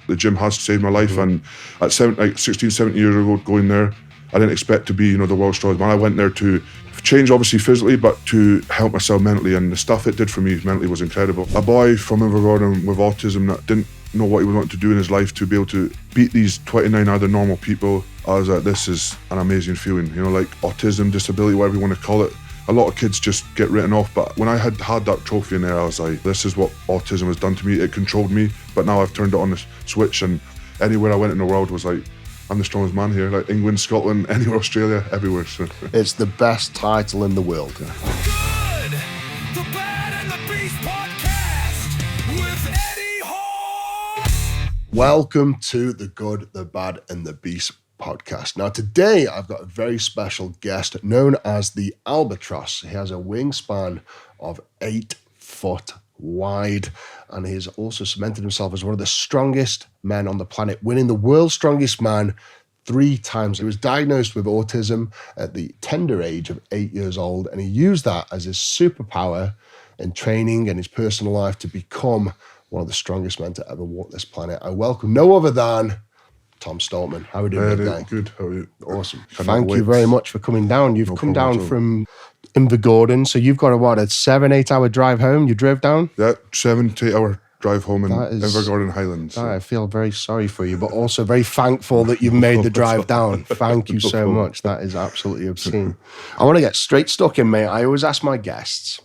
The gym has saved my life, and at 16, 17 years ago, going there, I didn't expect to be, the world's strongest man. I went there to change, obviously physically, but to help myself mentally, and the stuff it did for me mentally was incredible. A boy from Invergordon with autism that didn't know what he would want to do in his life, to be able to beat these 29 other normal people, I was like, this is an amazing feeling. Like autism, disability, whatever you want to call it. A lot of kids just get written off, but when I had that trophy in there, I was like, this is what autism has done to me. It controlled me, but now I've turned it on the switch, and anywhere I went in the world was like, I'm the strongest man here. Like England, Scotland, anywhere, Australia, everywhere. So. It's the best title in the world. The Good, the Bad, and the Beast podcast with Eddie Hall. Welcome to the Good, the Bad, and the Beast podcast. Now today I've got a very special guest known as the Albatross. He has a wingspan of 8 foot wide, and he has also cemented himself as one of the strongest men on the planet, winning the world's strongest man 3 times. He was diagnosed with autism at the tender age of 8 years old, and he used that as his superpower in training and his personal life to become one of the strongest men to ever walk this planet. I welcome no other than Tom Stoltman. How are we doing today? Good. How are you? Awesome. Thank you very much for coming down. You've come down from Invergordon, so you've got a 7-8 hour drive home. You drove down? Yeah, 7 to 8 hour drive home in Invergordon Highlands. I feel very sorry for you, but also very thankful that you've made the drive down. Thank you so much. That is absolutely obscene. I want to get straight stuck in, mate. I always ask my guests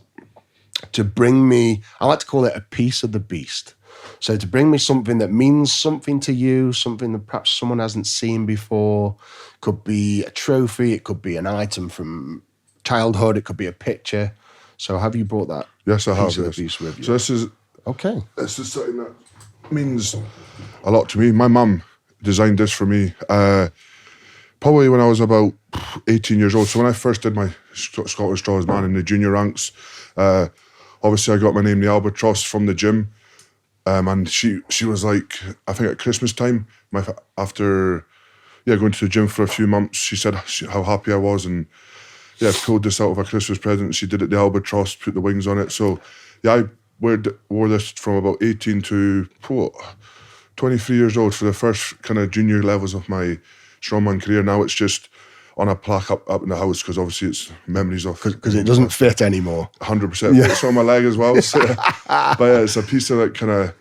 to bring me, I like to call it a piece of the beast. So to bring me something that means something to you, something that perhaps someone hasn't seen before. Could be a trophy, it could be an item from childhood, it could be a picture. So have you brought that? Yes, I have. Piece of the beast with you? So this is something that means a lot to me. My mum designed this for me probably when I was about 18 years old. So when I first did my Scottish Strongest Man in the junior ranks, obviously I got my name, the Albatross, from the gym. And she was like, I think at Christmas time, after going to the gym for a few months, she said how happy I was, and pulled this out of a Christmas present. She did it the Albatross, put the wings on it. So I wore this from about 18 to 23 years old for the first kind of junior levels of my strongman career. Now it's just on a plaque up in the house, because obviously it's memories of... Because it doesn't fit anymore. 100%. Yeah. It's on my leg as well. So, but it's a piece of it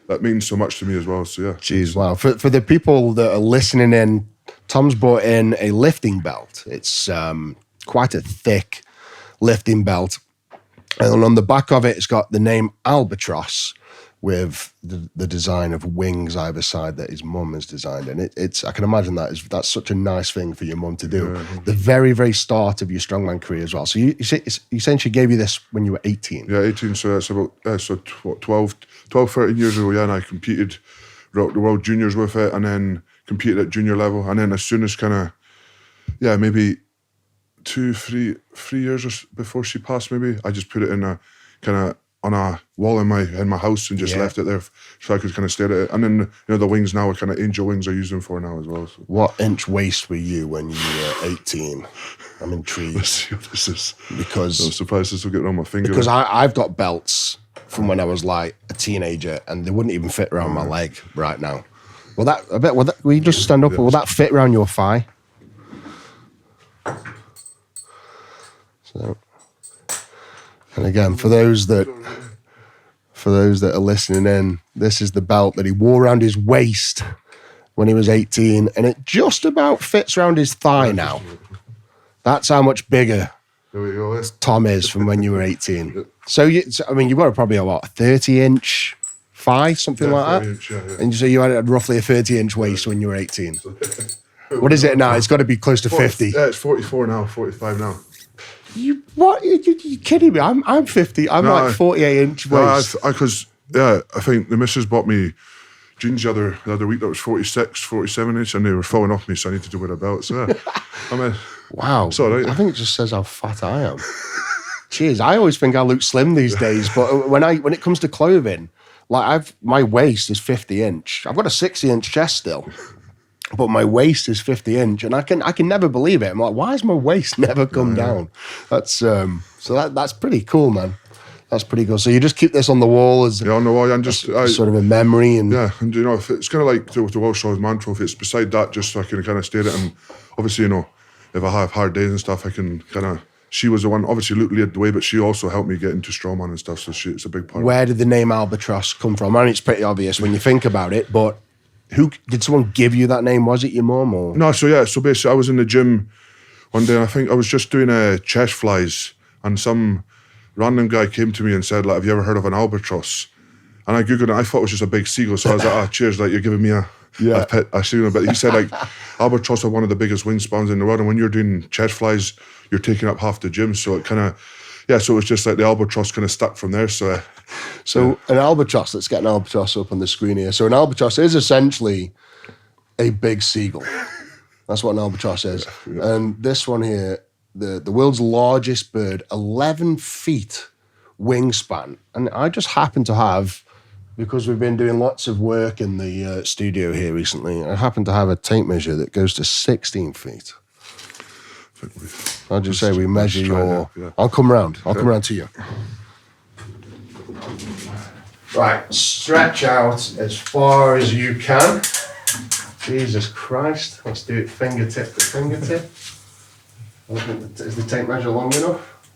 that means so much to me as well. So yeah. Jeez, wow. For the people that are listening in, Tom's brought in a lifting belt. It's quite a thick lifting belt. And on the back of it, it's got the name Albatross, with the design of wings either side that his mum has designed. And it's I can imagine that's such a nice thing for your mum to do. Yeah. The very, very start of your strongman career as well. So you essentially gave you this when you were 18. Yeah, 18. So that's about 12, 13 years ago. Yeah, and I competed the World Juniors with it, and then competed at junior level. And then as soon as maybe 3 years before she passed, maybe I just put it in a on a wall in my house and just left it there so I could kind of stare at it. And then the wings now are kind of angel wings I use them for now as well. So. What inch waist were you when you were 18? I'm intrigued. Let's see what this is. Because I'm surprised this will get around my finger. Because I've got belts from when I was like a teenager, and they wouldn't even fit around my leg right now. Will you just stand up? Will that fit around your thigh? So. And again, for those that are listening in, this is the belt that he wore around his waist when he was 18, and it just about fits around his thigh now. That's how much bigger Tom is from when you were 18. So you've got probably a 30-inch thigh, something like that. Inch, yeah. And so you had roughly a 30-inch waist when you were 18. What is it now? It's got to be close to 50. Yeah, it's 44 now, 45 now. You kidding me? I'm 50. I'm 48-inch waist. Because I think the missus bought me jeans the other week that was 46, 47 inch, and they were falling off me, so I needed to wear a belt. So yeah, wow. Sorry. I think it just says how fat I am. Jeez, I always think I look slim these days, but when it comes to clothing, like my waist is 50-inch. I've got a 60-inch chest still. But my waist is 50-inch, and I can never believe it. I'm like, why has my waist never come down? That's that's pretty cool, man. That's pretty good. So you just keep this on the wall as Yeah, on the wall, and just sort of a memory. And yeah, and you know, if it's kind of like the Welsh Shaw's man trophy, it's beside that just so I can kind of stare at it. And obviously, you know, if I have hard days and stuff, I can kind of. She was the one. Obviously, Luke led the way, but she also helped me get into Strongman and stuff. So it's a big part. Where did the name Albatross come from? I mean, it's pretty obvious when you think about it, but who did someone give you that name? Was it your mum or? No, so yeah, so basically, I was in the gym one day, and I think I was just doing chest flies, and some random guy came to me and said, like, have you ever heard of an albatross? And I googled it. I thought it was just a big seagull, so I was like, cheers, like, you're giving me a pet. But he said, like, albatross are one of the biggest wingspans in the world, and when you're doing chest flies, you're taking up half the gym. So it kind of, so it was just like the albatross kind of stuck from there. So an albatross, let's get an albatross up on the screen here. So an albatross is essentially a big seagull. That's what an albatross is. Yeah. And this one here, the world's largest bird, 11 feet wingspan. And I just happen to have, because we've been doing lots of work in the studio here recently, I happen to have a tape measure that goes to 16 feet. I'll just say we measure your... Yeah. I'll come around. I'll come around to you. Right, stretch out as far as you can. Jesus Christ. Let's do it fingertip to fingertip. Is the tape measure long enough?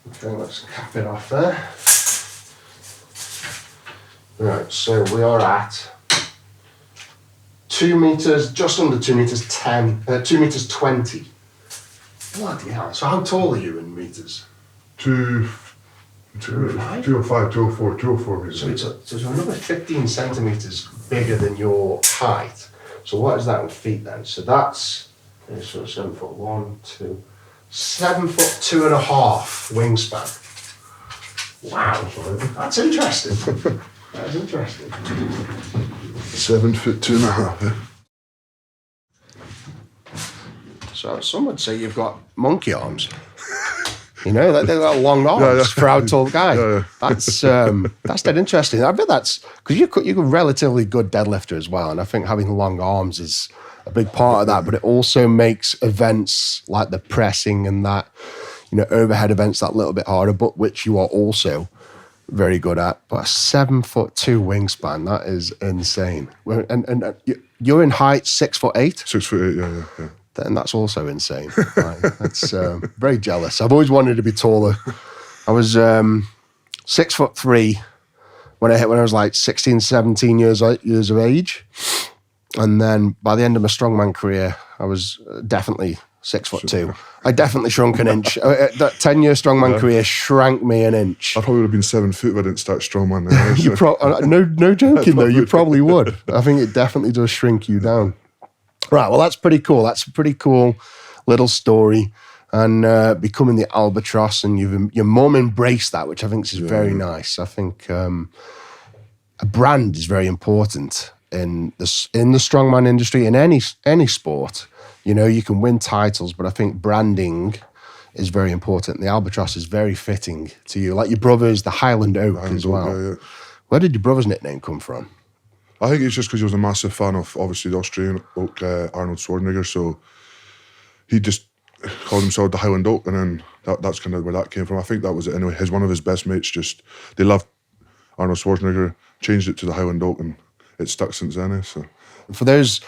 Okay, let's cap it off there. Right, so we are at 2 meters, just under 2 meters 2 meters 20. Bloody hell. So how tall are you in meters? 205, 204, 204 meters. So it's another 15 centimeters bigger than your height. So what is that in feet then? So that's 7 foot 1, 2, 7 foot 2.5 wingspan. Wow, that's interesting. That's interesting. 7 foot 2.5. Yeah. So some would say you've got monkey arms. You know, they've got long arms for how tall guy. Yeah. That's dead interesting. I bet that's because you're a relatively good deadlifter as well, and I think having long arms is a big part of that. But it also makes events like the pressing and that, you know, overhead events that little bit harder, but which you are also very good at. But a 7'2" wingspan, that is insane. And you're in height 6'8". 6'8", yeah. Then that's also insane. Right? That's very jealous. I've always wanted to be taller. I was 6'3" when I was like 16, 17 years of age. And then by the end of my strongman career, I was definitely 6'2". I definitely shrunk an inch. That 10-year strongman career shrank me an inch. I probably would have been 7 foot if I didn't start strongman. No joking though, you probably would. I think it definitely does shrink you down. Right, well, that's pretty cool. That's a pretty cool little story. And becoming the Albatross, and your mum embraced that, which I think is very nice. I think a brand is very important in the strongman industry, in any sport. You know, you can win titles, but I think branding is very important. And the Albatross is very fitting to you. Like your brother's the Highland Oak as well. Yeah. Where did your brother's nickname come from? I think it's just because he was a massive fan of, obviously, the Australian oak, Arnold Schwarzenegger. So he just called himself the Highland Oak, and then that's kind of where that came from. I think that was it anyway. One of his best mates they loved Arnold Schwarzenegger, changed it to the Highland Oak, and it's stuck since then. So, for those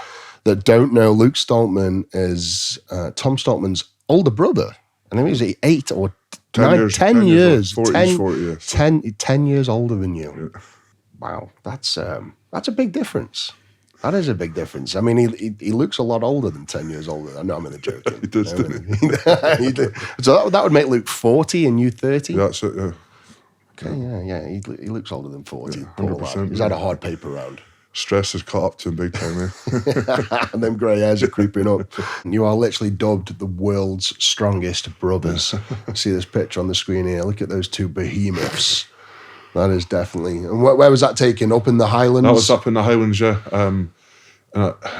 that don't know, Luke Stoltman is Tom Stoltman's older brother. I think he's 8 or 9, 10 years. 40 years. 10 years older than you. Yeah. Wow, that's a big difference. That is a big difference. I mean, he looks a lot older than 10 years older. I know I'm in the joking. He does, doesn't he? He did. So that would make Luke 40 and you 30? That's it, yeah. Okay, yeah. He looks older than 40. Yeah, 100%. He's had a hard paper round. Stress has caught up to him big time, eh? And them grey hairs are creeping up. You are literally dubbed the world's strongest brothers. See this picture on the screen here. Look at those two behemoths. That is definitely... And where was that taken? Up in the Highlands? That was up in the Highlands, yeah.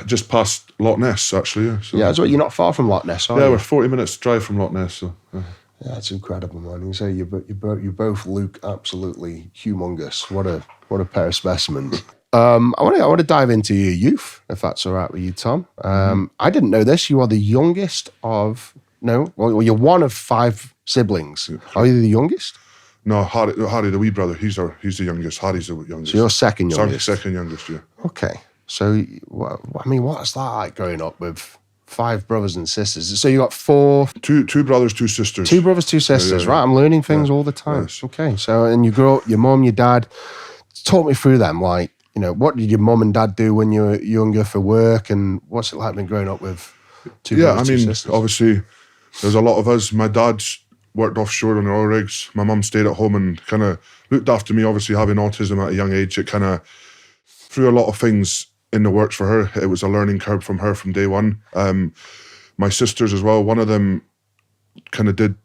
Just past Loch Ness, actually. Yeah, so, so you're not far from Loch Ness, are you? Yeah, we're 40 minutes drive from Loch Ness. So, yeah, that's incredible, man. You say you both look absolutely humongous. What a pair of specimens. I want to dive into your youth, if that's all right with you, Tom. I didn't know this. You are the youngest of... No? Well, you're one of 5 siblings. Yeah. Are you the youngest? No, Harry, the wee brother, he's the youngest. Harry's the youngest. So you're second youngest? Second youngest, yeah. Okay. So, what's that like growing up with 5 brothers and sisters? So you got 4... Two brothers, 2 sisters. 2 brothers, 2 sisters, right? I'm learning things all the time. Yes. Okay. So, and you grow up, your mum, your dad. Talk me through them. Like, you know, what did your mum and dad do when you were younger for work, and what's it like been growing up with 2 brothers, 2 sisters? Obviously, there's a lot of us. My dad's worked offshore on the oil rigs. My mum stayed at home and kind of looked after me. Obviously, having autism at a young age, it kind of threw a lot of things in the works for her. It was a learning curve from her from day one. My sisters as well, one of them kind of did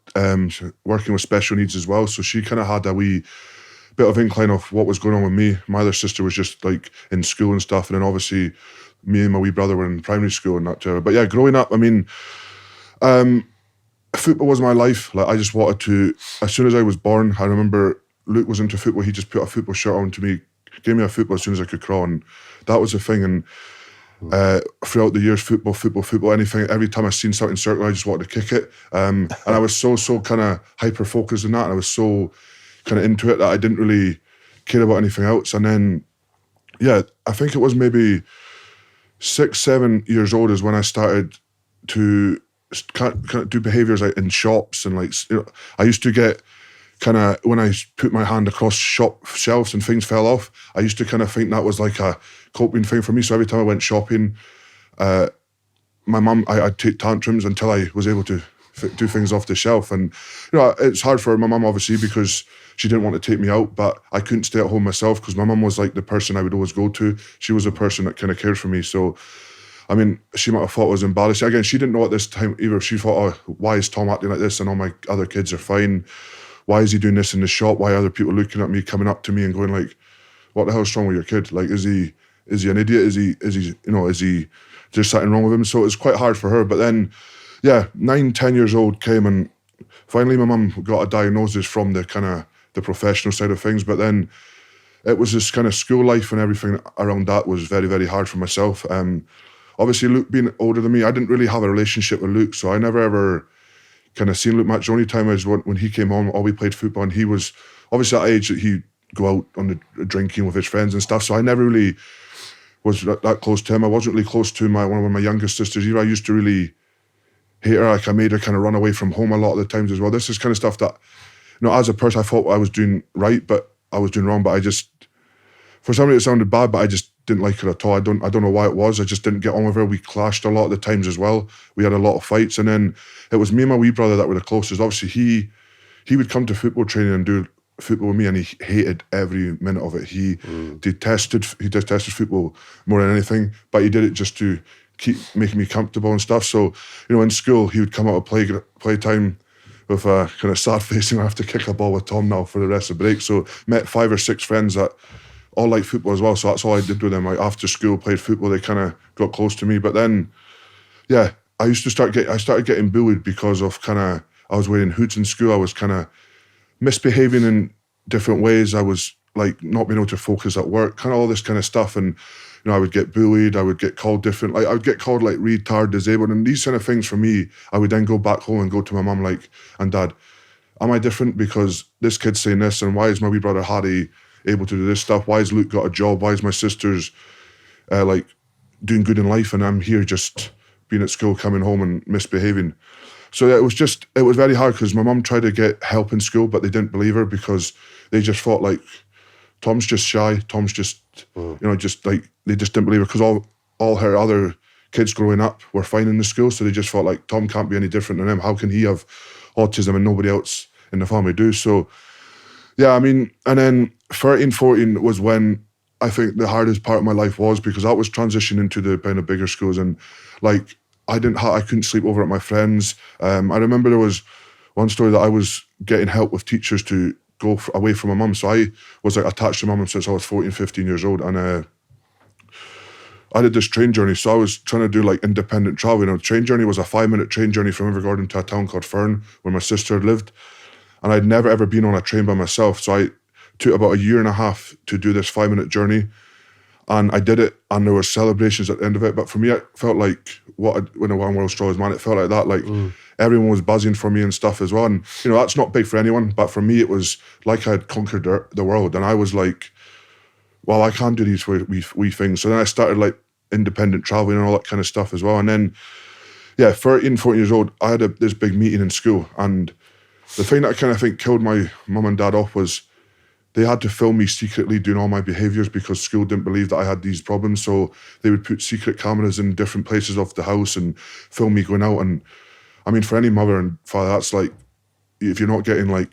working with special needs as well. So she kind of had a wee bit of incline of what was going on with me. My other sister was just like in school and stuff. And then obviously me and my wee brother were in primary school and that. But yeah, growing up, I mean, football was my life. Like I just wanted to, as soon as I was born, I remember Luke was into football. He just put a football shirt on to me, gave me a football as soon as I could crawl. And that was the thing. And throughout the years, football, anything, every time I seen something circle, I just wanted to kick it. And I was so kind of hyper-focused on that. And I was so kind of into it that I didn't really care about anything else. And then, yeah, I think it was maybe 6, 7 years old is when I started to kind of do behaviours like in shops. And like, you know, I used to get kind of, when I put my hand across shop shelves and things fell off, I used to kind of think that was like a coping thing for me. So every time I went shopping, my mum, I'd take tantrums until I was able to do things off the shelf. And, you know, it's hard for my mum, obviously, because she didn't want to take me out, but I couldn't stay at home myself because my mum was like the person I would always go to. She was the person that kind of cared for me. So, I mean, she might have thought it was embarrassing. Again, she didn't know at this time either. She thought, oh, why is Tom acting like this and all my other kids are fine? Why is he doing this in the shop? Why are other people looking at me, coming up to me and going like, what the hell's wrong with your kid? Like, is he an idiot? Is he there's something wrong with him? So it's quite hard for her. But then, yeah, 9, 10 years old came and finally my mum got a diagnosis from the kind of the professional side of things. But then it was this kind of school life and everything around that was very, very hard for myself. Obviously, Luke being older than me, I didn't really have a relationship with Luke, so I never ever kind of seen Luke much. The only time was when he came home, all we played football, and he was obviously at that age that he'd go out on the drinking with his friends and stuff, so I never really was that close to him. I wasn't really close to one of my youngest sisters either. I used to really hate her. Like I made her kind of run away from home a lot of the times as well. This is kind of stuff that, you know, as a person, I thought I was doing right, but I was doing wrong. But I just, for some reason, it sounded bad, but I just didn't like her at all. I don't know why it was. I just didn't get on with her. We clashed a lot of the times as well. We had a lot of fights, and then it was me and my wee brother that were the closest. Obviously, he would come to football training and do football with me, and he hated every minute of it. He detested football more than anything, but he did it just to keep making me comfortable and stuff. So, you know, in school, he would come out of playtime with a kind of sad face, and I have to kick a ball with Tom now for the rest of the break. So met 5 or 6 friends that all like football as well. So that's all I did with them. Like after school, played football. They kind of got close to me. But then, yeah, I started getting bullied because of I was wearing hoods in school. I was kind of misbehaving in different ways. I was like not being able to focus at work, kind of all this kind of stuff. And, you know, I would get bullied. I would get called different. Like I would get called like retard, disabled. And these kind of things for me, I would then go back home and go to my mum like, and dad, am I different because this kid's saying this? And why is my wee brother Harry able to do this stuff? Why has Luke got a job? Why is my sister's like doing good in life and I'm here just being at school, coming home and misbehaving? So yeah, it was very hard because my mum tried to get help in school, but they didn't believe her because they just thought like, Tom's just shy. Tom's just, you know, just like, they just didn't believe her because all her other kids growing up were fine in the school. So they just thought like, Tom can't be any different than him. How can he have autism and nobody else in the family do? So yeah, I mean, and then 13, 14 was when I think the hardest part of my life was because I was transitioning into the kind of bigger schools and like I couldn't sleep over at my friends. I remember there was one story that I was getting help with teachers to go away from my mum. So I was like attached to my mum since I was 14, 15 years old. And I did this train journey. So I was trying to do like independent travel. You know, train journey was a 5-minute train journey from Invergordon to a town called Fern where my sister lived. And I'd never ever been on a train by myself. So I took about 1.5 years to do this 5-minute journey. And I did it, and there were celebrations at the end of it. But for me, it felt like when a One World Straw is Man, it felt like that. Like everyone was buzzing for me and stuff as well. And, you know, that's not big for anyone, but for me, it was like I had conquered the world. And I was like, well, I can do these wee things. So then I started like independent traveling and all that kind of stuff as well. And then, yeah, 13, 14 years old, I had this big meeting in school. And the thing that I kind of think killed my mum and dad off was they had to film me secretly doing all my behaviours because school didn't believe that I had these problems. So they would put secret cameras in different places of the house and film me going out. And I mean, for any mother and father, that's like, if you're not getting like,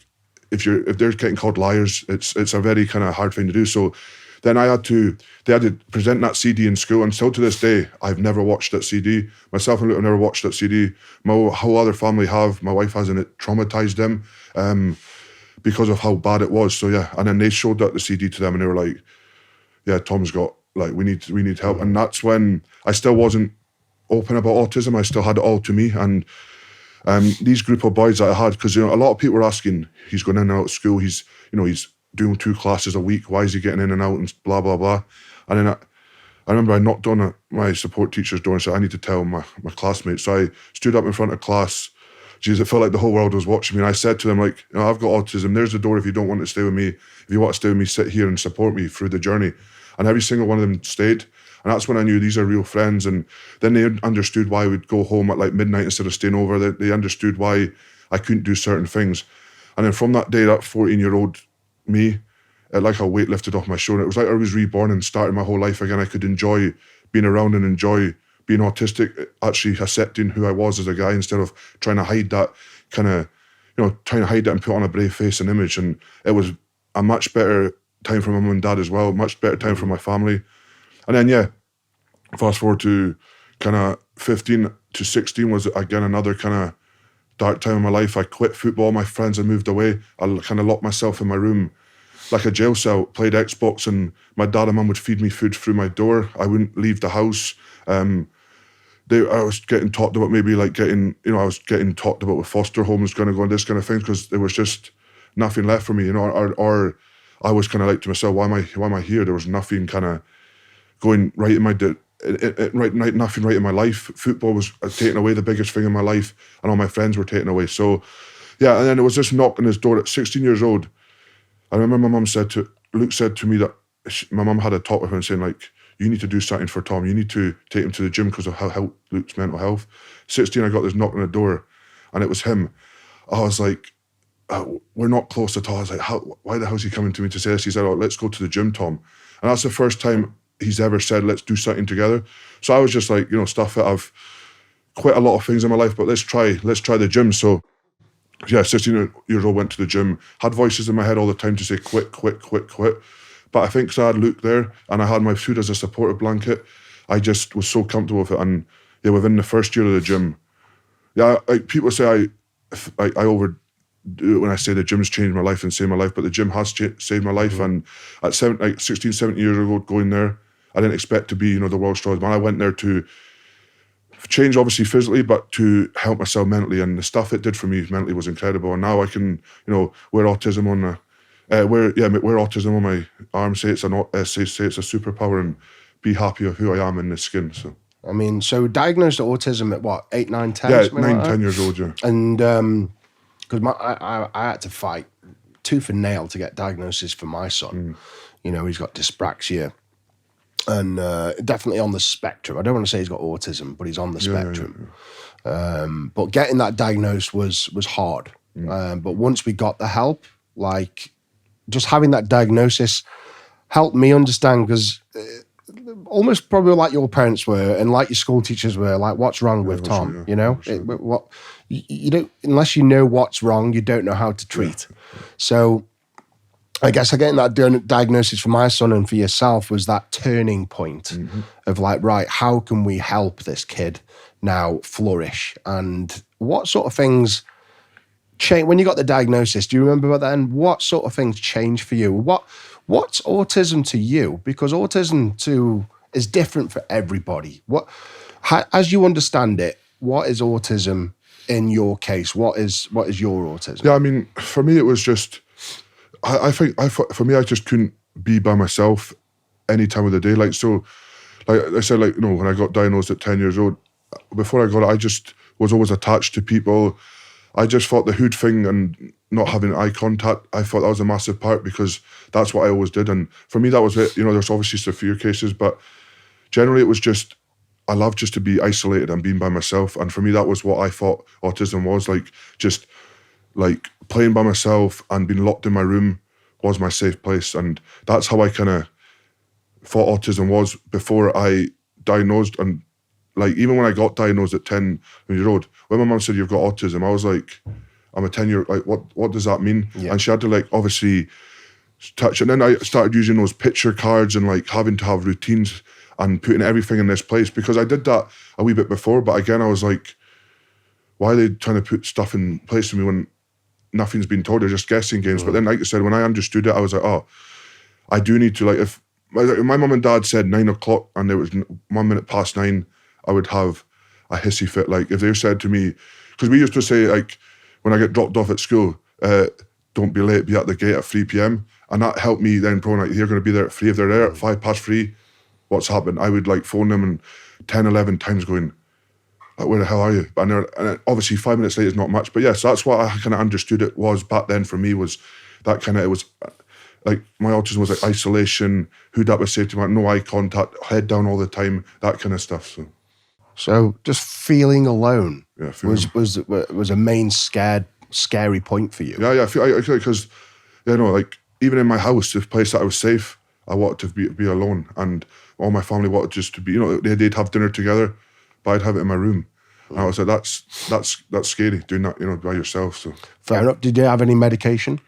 if they're getting called liars, it's a very kind of hard thing to do. So then they had to present that CD in school, and still to this day, I've never watched that CD. Myself and Luke have never watched that CD. My whole other family have. My wife has, and it traumatized them because of how bad it was. So yeah, and then they showed that the CD to them, and they were like, "Yeah, Tom's got like we need help." And that's when I still wasn't open about autism. I still had it all to me, and these group of boys that I had, because you know a lot of people were asking, he's going in and out of school. He's doing 2 classes a week. Why is he getting in and out and blah, blah, blah? And then I remember I knocked on my support teacher's door and said, I need to tell my classmates. So I stood up in front of class. Jeez, it felt like the whole world was watching me. And I said to them, like, you know, I've got autism. There's the door if you don't want to stay with me. If you want to stay with me, sit here and support me through the journey. And every single one of them stayed. And that's when I knew these are real friends. And then they understood why I would go home at like midnight instead of staying over. They understood why I couldn't do certain things. And then from that day, that 14-year-old me, like a weight lifted off my shoulder. It was like I was reborn and started my whole life again. I could enjoy being around and enjoy being autistic, actually accepting who I was as a guy instead of trying to hide that kind of, trying to hide that and put on a brave face and image. And it was a much better time for my mum and dad as well, much better time for my family. And then, yeah, fast forward to kind of 15 to 16 was again another kind of dark time in my life. I quit football. My friends had moved away. I kind of locked myself in my room like a jail cell, played Xbox, and my dad and mum would feed me food through my door. I wouldn't leave the house. I was getting talked about maybe like I was getting talked about with foster homes, going to go on this kind of thing, because there was just nothing left for me, or I was kind of like to myself, why am I here? There was nothing kind of going right in my nothing right in my life. Football was taking away the biggest thing in my life, and all my friends were taken away. So yeah, and then it was just knocking his door at 16 years old. I remember Luke said to me that my mum had a talk with him saying, like, you need to do something for Tom. You need to take him to the gym because of how Luke's mental health. 16, I got this knock on the door, and it was him. I was like, we're not close at all. I was like, why the hell is he coming to me to say this? He said, let's go to the gym, Tom. And that's the first time he's ever said, let's do something together. So I was just like, stuff that I've quit a lot of things in my life, but let's try the gym. So yeah, 16 years old, went to the gym, had voices in my head all the time to say, quit. But I think because I had Luke there and I had my food as a supportive blanket, I just was so comfortable with it. And yeah, within the first year of the gym, yeah, like people say I overdo it when I say the gym's changed my life and saved my life, but the gym has saved my life. And at 16, 17 years ago, going there, I didn't expect to be, the world's strongest man. I went there to change, obviously physically, but to help myself mentally. And the stuff it did for me mentally was incredible. And now I can, wear autism on my arm, say it's a superpower, and be happy of who I am in this skin. So I mean, so diagnosed autism at what, 8, 9, 10? Yeah, 9, 10 years old, yeah. And because I had to fight tooth and nail to get diagnosis for my son. He's got dyspraxia. And definitely on the spectrum. I don't want to say he's got autism, but he's on the spectrum. Yeah. But getting that diagnosed was hard. But once we got the help, like just having that diagnosis helped me understand, because almost probably like your parents were and like your school teachers were, like, what's wrong with Tom? What you don't, unless you know what's wrong, you don't know how to treat. Yeah. So I guess getting that diagnosis for my son and for yourself was that turning point of like, right, how can we help this kid now flourish? And what sort of things change when you got the diagnosis? Do you remember then? What sort of things changed for you? What's autism to you? Because autism is different for everybody. As you understand it, what is autism in your case? What is your autism? Yeah, I mean, for me, it was just, I think for me, I just couldn't be by myself any time of the day. Like, so, like I said, when I got diagnosed at 10 years old, before I got it, I just was always attached to people. I just thought the hood thing and not having eye contact, I thought that was a massive part because that's what I always did. And for me, that was it. You know, there's obviously severe cases, but generally it was just, I love just to be isolated and being by myself. And for me, that was what I thought autism was, like just like playing by myself and being locked in my room was my safe place. And that's how I kind of thought autism was before I diagnosed. And like, even when I got diagnosed at 10 years old, when my mum said, you've got autism, I was like, I'm a 10-year, like, what does that mean? Yeah. And she had to like, obviously touch. And then I started using those picture cards and like having to have routines and putting everything in this place, because I did that a wee bit before. But again, I was like, why are they trying to put stuff in place for me when nothing's been told? They're just guessing games. But then, like I said, when I understood it, I was like, oh, I do need to, like, if my mum and dad said 9 o'clock and there was 1 minute past 9, I would have a hissy fit. Like if they said to me, because we used to say, like, when I get dropped off at school, don't be late, be at the gate at 3 p.m. And that helped me then, probably like, you're going to be there at 3. If they're there at 5 past 3, what's happened? I would like phone them and 10, 11 times going, like, where the hell are you? And obviously 5 minutes late is not much. But yes, that's what I kind of understood it was back then for me, was that kind of, it was like my autism was like isolation, who that was safe to me, no eye contact, head down all the time, that kind of stuff. So just feeling alone Yeah, was a main scary point for you. Yeah, I feel because, you know, like even in my house, the place that I was safe, I wanted to be alone, and all my family wanted just to be, you know, they'd have dinner together, but I'd have it in my room. And I was like, that's scary doing that, you know, by yourself. So Fair enough. Did you have any medication?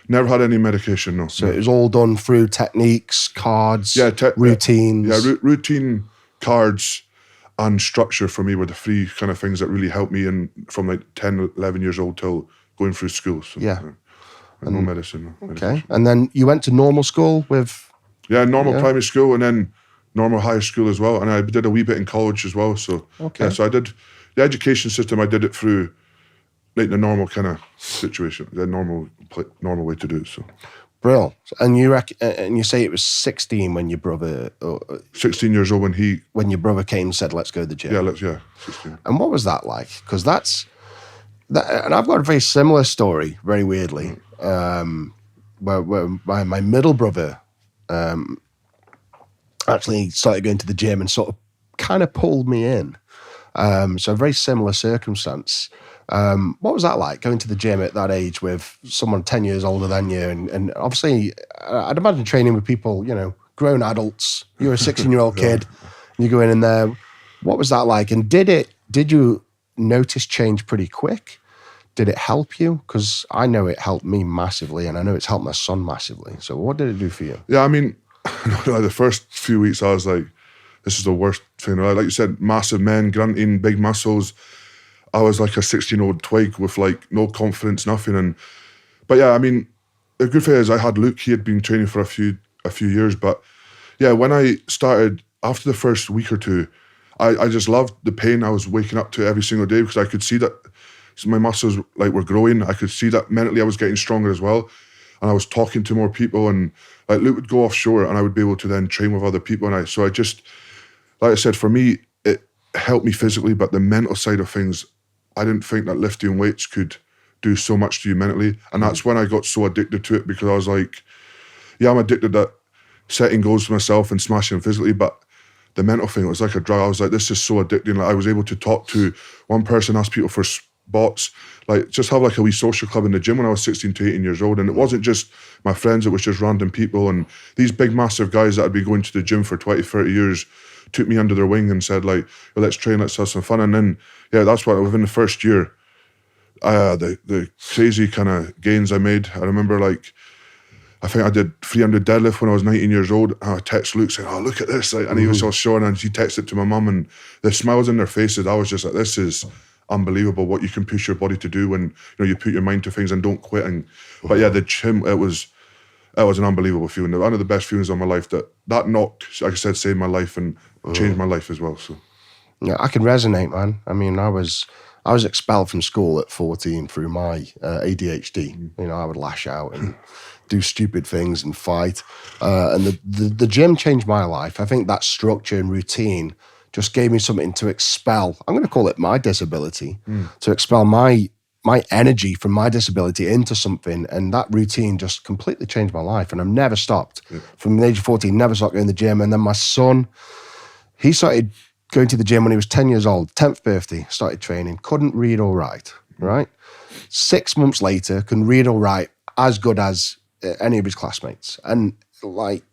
Never had any medication, no. So it was all done through techniques, cards, routines. Yeah, routine, cards, and structure for me were the 3 kind of things that really helped me in from like 10, 11 years old till going through school. So, yeah. No medicine. No Okay. medication. And then you went to normal school with... Yeah, normal primary school and then normal high school as well. And I did a wee bit in college as well. So, Okay. Yeah, so I did the education system, I did it through like the normal kind of situation, the normal way to do it. So, Brill. And you say it was 16 when your brother... 16 years old when your brother came and said, let's go to the gym. Yeah, 16. And what was that like? Because and I've got a very similar story, very weirdly, where my middle brother actually started going to the gym and sort of kind of pulled me in. So a very similar circumstance. What was that like, going to the gym at that age with someone 10 years older than you? And obviously, I'd imagine training with people, you know, grown adults. You're a 16-year-old kid, and you go in there. What was that like? And did you notice change pretty quick? Did it help you? Because I know it helped me massively, and I know it's helped my son massively. So what did it do for you? Yeah, I mean, like the first few weeks I was like, this is the worst thing. Like you said, massive men, grunting, big muscles. I was like a 16-year-old twig with like no confidence, nothing. But yeah, I mean, the good thing is I had Luke. He had been training for a few years. But yeah, when I started, after the first week or two, I just loved the pain I was waking up to every single day, because I could see that my muscles like were growing. I could see that mentally I was getting stronger as well. And I was talking to more people, and like Luke would go offshore and I would be able to then train with other people. So I just, like I said, for me, it helped me physically, but the mental side of things, I didn't think that lifting weights could do so much to you mentally. And that's when I got so addicted to it, because I was like, yeah, I'm addicted to setting goals for myself and smashing physically, but the mental thing, it was like a drug. I was like, this is so addicting. Like I was able to talk to one person, ask people for spots, like just have like a wee social club in the gym when I was 16 to 18 years old. And it wasn't just my friends, it was just random people. And these big, massive guys that had been going to the gym for 20, 30 years took me under their wing and said like, well, let's train, let's have some fun. And then, yeah, that's what, within the first year, the crazy kind of gains I made. I remember like, I think I did 300 deadlift when I was 19 years old. And I text Luke saying, oh, look at this. Like, and he was all showing, and he texted it to my mum, and the smiles in their faces, I was just like, this is unbelievable what you can push your body to do when, you know, you put your mind to things and don't quit. But yeah, the gym, it was an unbelievable feeling. One of the best feelings of my life. That knock, like I said, saved my life and changed my life as well. So yeah, I can resonate, man. I mean, I was expelled from school at 14 through my ADHD. You know, I would lash out and do stupid things and fight. And the gym changed my life. I think that structure and routine just gave me something to expel. I'm going to call it my disability, to expel my energy from my disability into something. And that routine just completely changed my life. And I've never stopped. From the age of 14, never stopped going to the gym. And then my son, he started going to the gym when he was 10 years old, 10th birthday, started training, couldn't read or write, right? 6 months later, can read or write as good as any of his classmates. And like,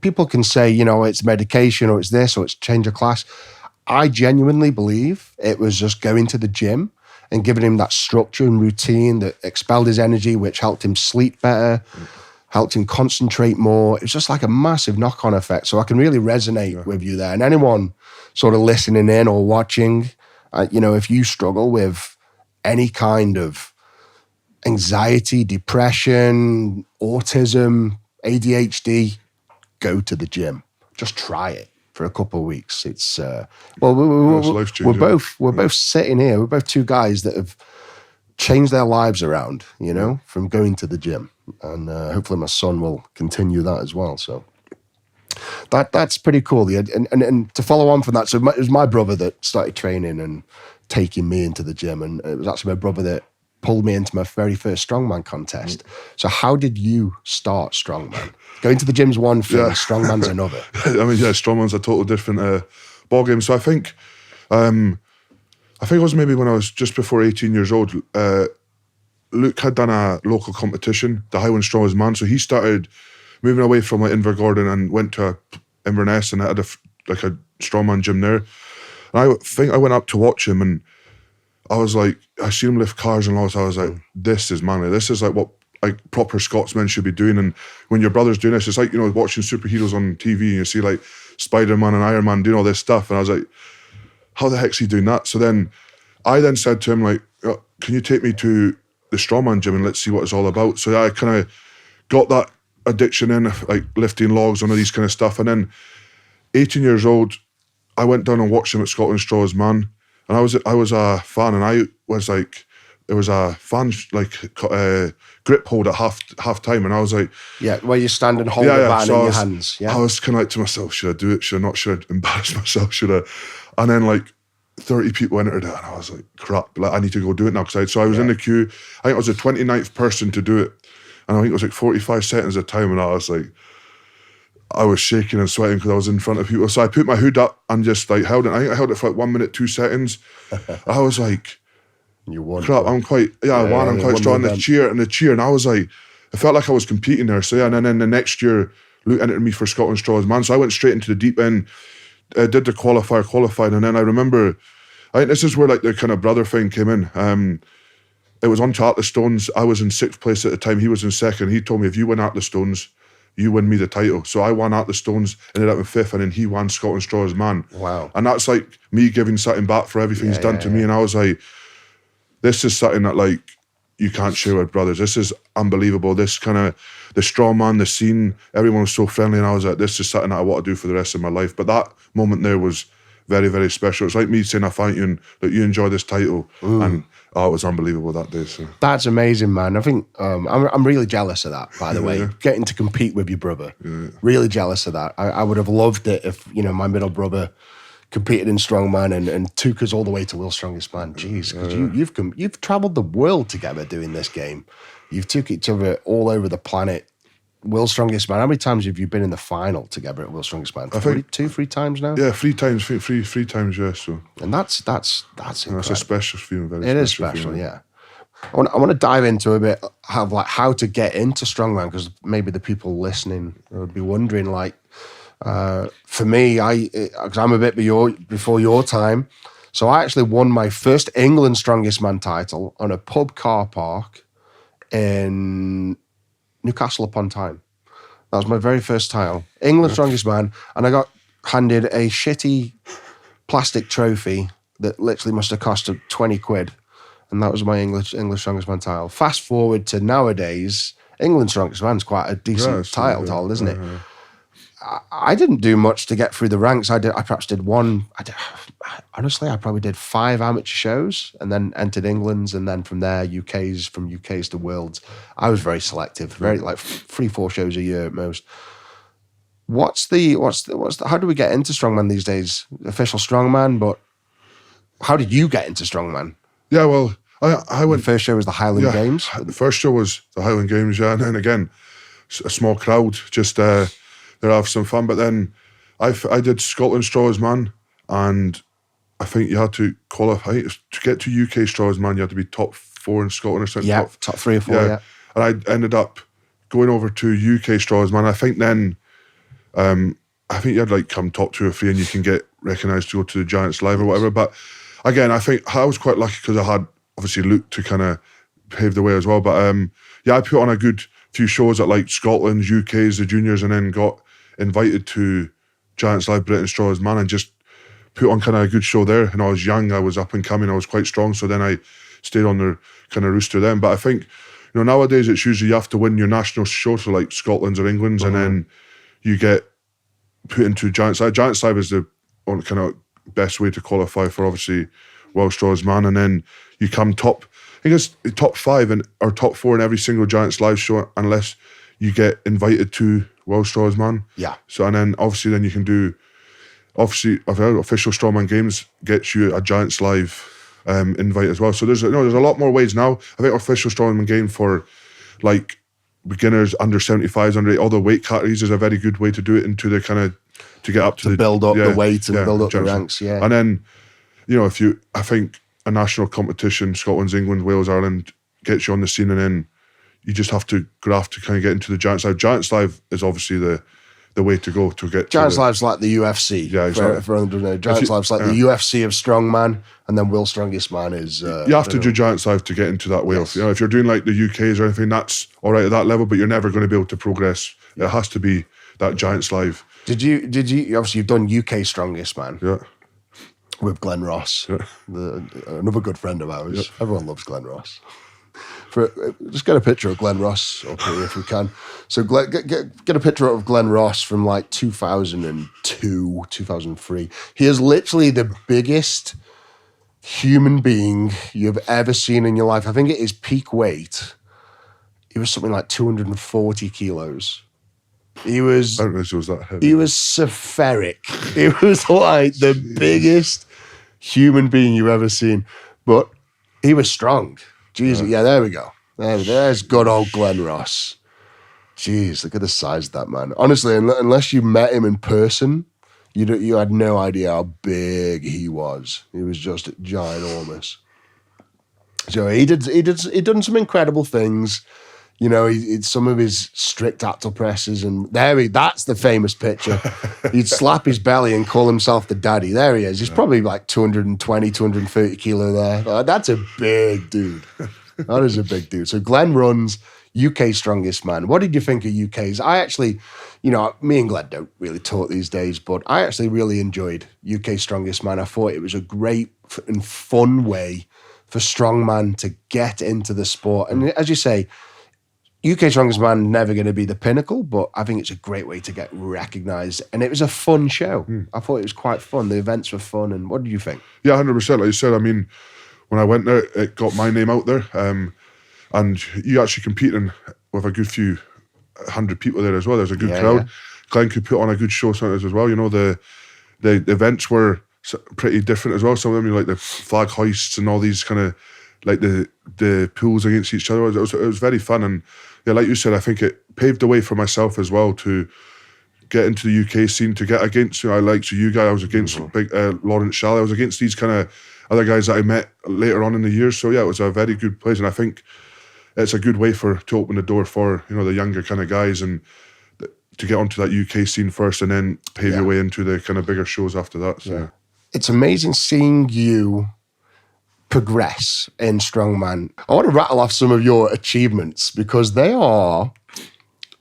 people can say, you know, it's medication or it's this or it's change of class. I genuinely believe it was just going to the gym and giving him that structure and routine that expelled his energy, which helped him sleep better, helped him concentrate more. It's just like a massive knock-on effect. So I can really resonate with you there. And anyone sort of listening in or watching, you know, if you struggle with any kind of anxiety, depression, autism, ADHD, go to the gym. Just try it for a couple of weeks. It's we're both sitting here. We're both two guys that have changed their lives around, you know, from going to the gym, and hopefully my son will continue that as well. So that's pretty cool. And to follow on from that, so it was my brother that started training and taking me into the gym, and it was actually my brother that pulled me into my very first strongman contest. So how did you start strongman? Going to the gym's one thing, strongman's another. I mean, yeah, strongman's a total different ball game. So I think it was maybe when I was just before 18 years old. Luke had done a local competition, the Highland Strongest Man. So he started moving away from like Invergordon and went to Inverness and had a strongman gym there. And I think I went up to watch him, and I was like, I seen him lift cars and all this. I was like, this is manly. This is like what like proper Scotsmen should be doing. And when your brother's doing this, it's like, you know, watching superheroes on TV and you see like Spider-Man and Iron Man doing all this stuff. And I was like, how the heck's he doing that? So then I said to him, like, oh, can you take me to the strongman gym and let's see what it's all about? So I kind of got that addiction in, like lifting logs and all these kind of stuff. And then 18 years old, I went down and watched him at Scotland's Strongest Man. And I was a fan, and I was like, it was a fan like grip hold at half time, and I was like, yeah, where you stand and hold the van in your hands. Yeah, I was kind of like to myself, should I do it? Should I not? Should I embarrass myself? Should I? And then like 30 people entered it, and I was like, crap, like I need to go do it now. So I was in the queue. I think I was the 29th person to do it, and I think it was like 45 seconds at a time, and I was like, I was shaking and sweating because I was in front of people. So I put my hood up and just like held it. I think I held it for like 1 minute, 2 seconds. I was like, you won. Crap, I'm quite strong. And the cheer. And I was like, it felt like I was competing there. So yeah, and then the next year, Luke entered me for Scotland's Strongest Man. So I went straight into the deep end, did the qualified. And then I remember, I think this is where like the kind of brother thing came in. It was on to Atlas Stones. I was in 6th place at the time. He was in 2nd. He told me, if you win Atlas Stones, you win me the title. So I won Atlas Stones, ended up in 5th, and then he won Scotland's Strongest Man. Wow. And that's like me giving something back for everything he's done to me. And I was like, this is something that like you can't share with brothers. This is unbelievable. This kind of, the strongman, the scene, everyone was so friendly, and I was like, this is something that I want to do for the rest of my life. But that moment there was very, very special. It's like me saying I thank you and that you enjoy this title. And it was unbelievable that day. So that's amazing, man. I think I'm really jealous of that, by the way. Getting to compete with your brother. Really jealous of that. I would have loved it if, you know, my middle brother competed in strongman and took us all the way to World's Strongest Man. Jeez, because you've traveled the world together doing this game. You've took each other all over the planet. World's Strongest Man. How many times have you been in the final together at World's Strongest Man? I think 3 times now. Yeah, 3 times. Three times. Yeah. So and that's incredible. That's a special feeling. It is special. Yeah. I want to dive into a bit of like how to get into strongman, because maybe the people listening would be wondering. Like, for me, because I'm a bit before your time, so I actually won my first England Strongest Man title on a pub car park in Newcastle upon Tyne. That was my very first title, England Strongest Man, and I got handed a shitty plastic trophy that literally must have cost 20 quid, and that was my English Strongest Man title. Fast forward to nowadays, England Strongest Man's quite a decent title to hold, isn't it? I didn't do much to get through the ranks. I perhaps did one. Honestly, I probably did 5 amateur shows and then entered England's, and then from there, from UK's to Worlds. I was very selective, very like 3-4 shows a year at most. How do we get into strongman these days? Official strongman, but how did you get into strongman? Yeah, well, I went. The first show was the Highland Games. The first show was the Highland Games, yeah, and then again, a small crowd, just there have some fun. But then I did Scotland Straws Man, and I think you had to qualify to get to UK Straws Man. You had to be top 4 in Scotland or something. Yeah, top 3 or 4. Yeah. And I ended up going over to UK Straws Man. I think then, I think you had like come top 2 or 3, and you can get recognised to go to the Giants Live or whatever. But again, I think I was quite lucky because I had obviously Luke to kind of pave the way as well. But I put on a good few shows at like Scotland, UK's, the juniors, and then got invited to Giants Live Britain Straws Man and just put on kind of a good show there. And I was young, I was up and coming, I was quite strong. So then I stayed on the kind of rooster then. But I think, nowadays it's usually you have to win your national show, so like Scotland's or England's, and then you get put into Giants Live. Giants Live is the kind of best way to qualify for obviously World Straws Man, and then you come top. I think it's top 5 or top 4 in every single Giants Live show, unless you get invited to World Straws Man. Yeah. So and then obviously then you can do. Obviously, official Strongman Games gets you a Giants Live invite as well. So there's a lot more ways now. I think official Strongman Game for like beginners, under 75s, under all the weight categories is a very good way to do it into the kind of to get up to the build up the weight and build up the ranks. Yeah. And then I think a national competition, Scotland's, England, Wales, Ireland, gets you on the scene, and then you just have to graft to kind of get into the Giants Live. Giants Live is obviously the way to go to get Giants Live's like the UFC. Yeah, exactly. For anyone who doesn't know, Giants Live's like the UFC of strongman, and then World's Strongest Man is. You have to do Giants Live to get into that way. Yes. If you're doing like the UKs or anything, that's all right at that level, but you're never going to be able to progress. It has to be that Giants Live. Did you? Obviously, you've done UK Strongest Man. Yeah. With Glenn Ross, another good friend of ours. Yeah. Everyone loves Glenn Ross. Just get a picture of Glenn Ross up here if we can. So get a picture of Glenn Ross from like 2002, 2003. He is literally the biggest human being you've ever seen in your life. I think at his peak weight, he was something like 240 kilos. He was. I don't know if it was that heavy. He was spheric. He was like the biggest human being you've ever seen. But he was strong. Jesus, yeah, there we go. There's good old Glenn Ross. Jeez, look at the size of that man. Honestly, unless you met him in person, you had no idea how big he was. He was just ginormous. So he done some incredible things. Some of his strict actal presses, and that's the famous picture. He'd slap his belly and call himself the daddy. There he is. He's probably like 220, 230 kilo there. That's a big dude. That is a big dude. So Glenn runs UK Strongest Man. What did you think of UK's? I actually, me and Glenn don't really talk these days, but I actually really enjoyed UK Strongest Man. I thought it was a great and fun way for strongman to get into the sport. And as you say, UK Strongest Man never going to be the pinnacle, but I think it's a great way to get recognised. And it was a fun show. I thought it was quite fun. The events were fun. And what did you think? Yeah, 100%. Like you said, I mean, when I went there, it got my name out there. And you actually competing with a good few 100 people there as well. There's a good crowd. Yeah. Glenn could put on a good show sometimes as well. The events were pretty different as well. Some of them, like the flag hoists and all these kind of, like the pools against each other. It was very fun. And yeah, like you said, I think it paved the way for myself as well to get into the UK scene, to get against, I liked you guys, I was against Lawrence Shalley, I was against these kind of other guys that I met later on in the year. So yeah, it was a very good place. And I think it's a good way to open the door for, the younger kind of guys and to get onto that UK scene first and then pave your way into the kind of bigger shows after that. So yeah. It's amazing seeing you progress in strongman. I want to rattle off some of your achievements because they are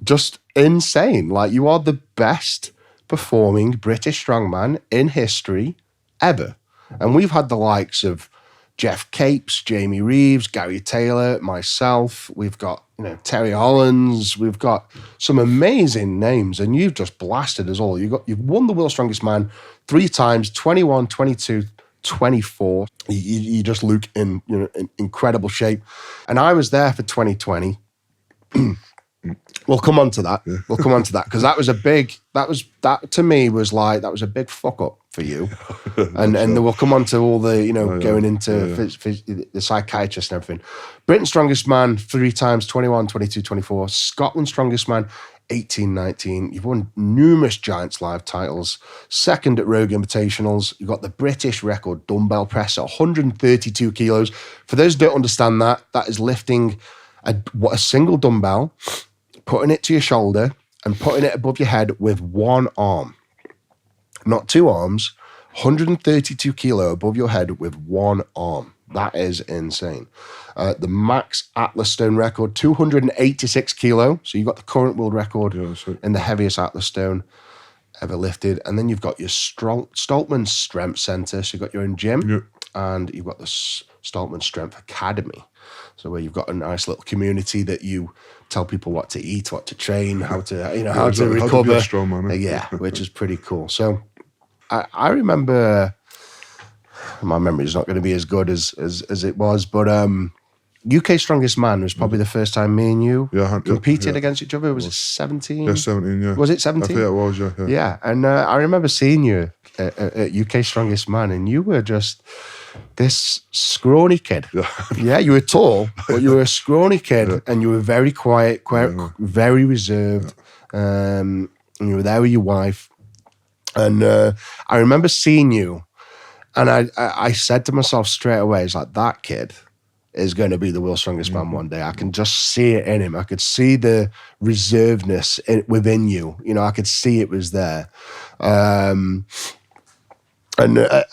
just insane. Like, you are the best performing British strongman in history ever. And we've had the likes of Jeff Capes, Jamie Reeves, Gary Taylor, myself. We've got, Terry Hollands. We've got some amazing names, and you've just blasted us all. You've won the World's Strongest Man 3 times, 21, 22, 24. You just look in incredible shape. And I was there for 2020. We'll come on to that. We'll come on to that because that was a big. That to me was like that was a big fuck up for you, and we'll come on to all the going into the psychiatrist and everything. Britain's Strongest Man 3 times, 21, 22, 24. Scotland's Strongest Man 18, 19. You've won numerous Giants Live titles. Second at Rogue Invitationals. You've got the British record dumbbell press at 132 kilos. For those who don't understand that is lifting a single dumbbell, putting it to your shoulder and putting it above your head with one arm. Not 2 arms, 132 kilo above your head with one arm. That is insane. The max Atlas stone record, 286 kilo. So you've got the current world record in the heaviest Atlas stone ever lifted. And then you've got your Stoltman Strength Center. So you've got your own gym and you've got the Stoltman Strength Academy. So where you've got a nice little community that you tell people what to eat, what to train, how to recover. How to be a strong man, which is pretty cool. So I remember, my memory is not going to be as good as it was, but UK Strongest Man was probably the first time me and you competed against each other. Was it 17? Yeah, 17, yeah. Was it 17? I think it was, yeah. Yeah, and I remember seeing you at UK Strongest Man, and you were just this scrawny kid. Yeah, you were tall, but you were a scrawny kid, and you were very quiet, very reserved, and you were there with your wife. And I remember seeing you, and I said to myself straight away, it's like, that kid is going to be the world's strongest man one day. I can just see it in him. I could see the reservedness within you. I could see it was there. And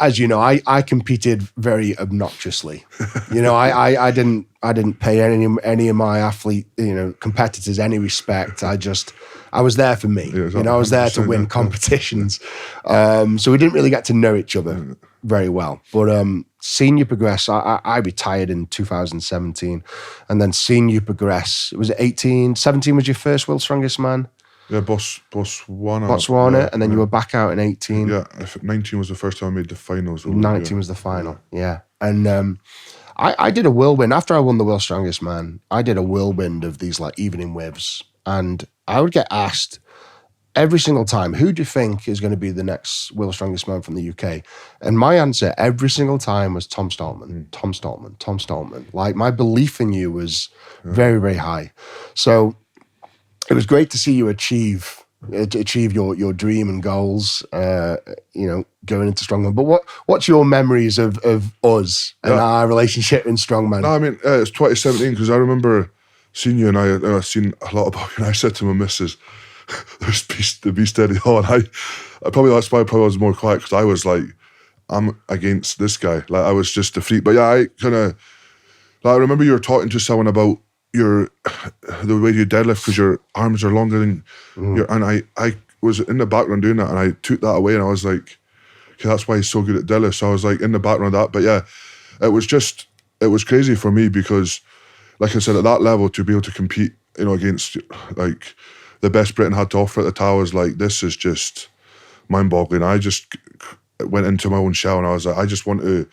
as you know, I competed very obnoxiously. I didn't pay any of my athlete, competitors any respect. I was there for me. I was there to win competitions. So we didn't really get to know each other very well. But seeing you progress, I retired in 2017, and then seeing you progress, was it 18? 17 was your first World's Strongest Man. Yeah, Botswana. Botswana, and then you were back out in 18. Yeah, 19 was the first time I made the finals. 19 was the final, yeah. And I did a whirlwind. After I won the World's Strongest Man, I did a whirlwind of these like evening waves. And I would get asked every single time, who do you think is going to be the next World's Strongest Man from the UK? And my answer every single time was Tom Stoltman, Tom Stoltman, Tom Stoltman. Like, my belief in you was very, very high. So it was great to see you achieve your dream and goals, going into Strongman. But what's your memories of us and our relationship in Strongman? No, I mean, it's 2017, because I remember seeing you, and I've seen a lot about you, and I said to my missus, there's the be steady on. That's why I probably was more quiet, because I was like, I'm against this guy. Like, I was just a freak. But yeah, I remember you were talking to someone about the way you deadlift, because your arms are longer than and I was in the background doing that, and I took that away, and I was like, okay, that's why he's so good at deadlift. So I was like in the background of that. But yeah, it was crazy for me, because like I said, at that level, to be able to compete, against like the best Britain had to offer at the time, was like, this is just mind-boggling. I just went into my own shell, and I was like, I just want to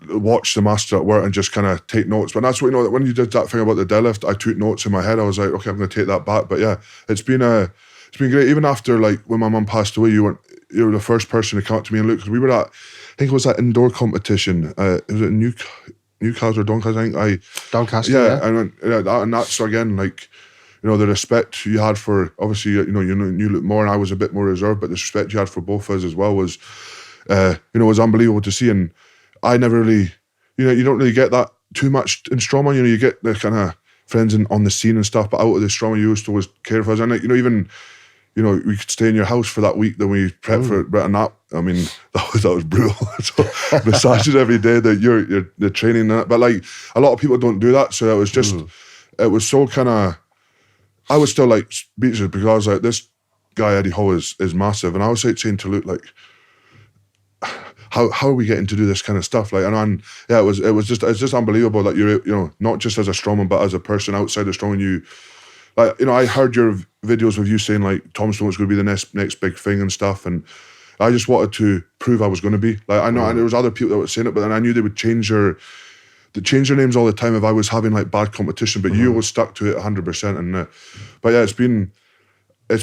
watch the master at work and just kind of take notes. But that's what, that when you did that thing about the deadlift, I took notes in my head. I was like, okay, I'm going to take that back. But yeah, it's been great. Even after, like, when my mum passed away, you were the first person to come up to me and look, because we were at, I think it was that indoor competition. It was at Newcastle or Doncaster, I think. Doncaster, yeah. And that's, again, like, the respect you had for, obviously, you look more, and I was a bit more reserved, but the respect you had for both of us as well was, was unbelievable to see. And I never really, you don't really get that too much in Strongman. You get the kind of friends on the scene and stuff, but out of the Strongman, you used to always care for us. And, even, we could stay in your house for that week, then we prep for it. And that, I mean, that was brutal. So, massages every day, that you're training that. But, like, a lot of people don't do that. So it was just, it was so kind of, I was still, like, speechless, because I was like, this guy, Eddie Hall, is massive. And I was, like, saying to Luke, like, how are we getting to do this kind of stuff? Like, and yeah, it's just unbelievable that you're, not just as a strongman, but as a person outside of strongman. You, like, I heard your videos of you saying, like, Tom Stoltman's going to be the next big thing and stuff, and I just wanted to prove I was going to be. Like, I know, and there was other people that were saying it, but then I knew they would change they change their names all the time if I was having like bad competition, but you always stuck to it 100%. And but yeah, it's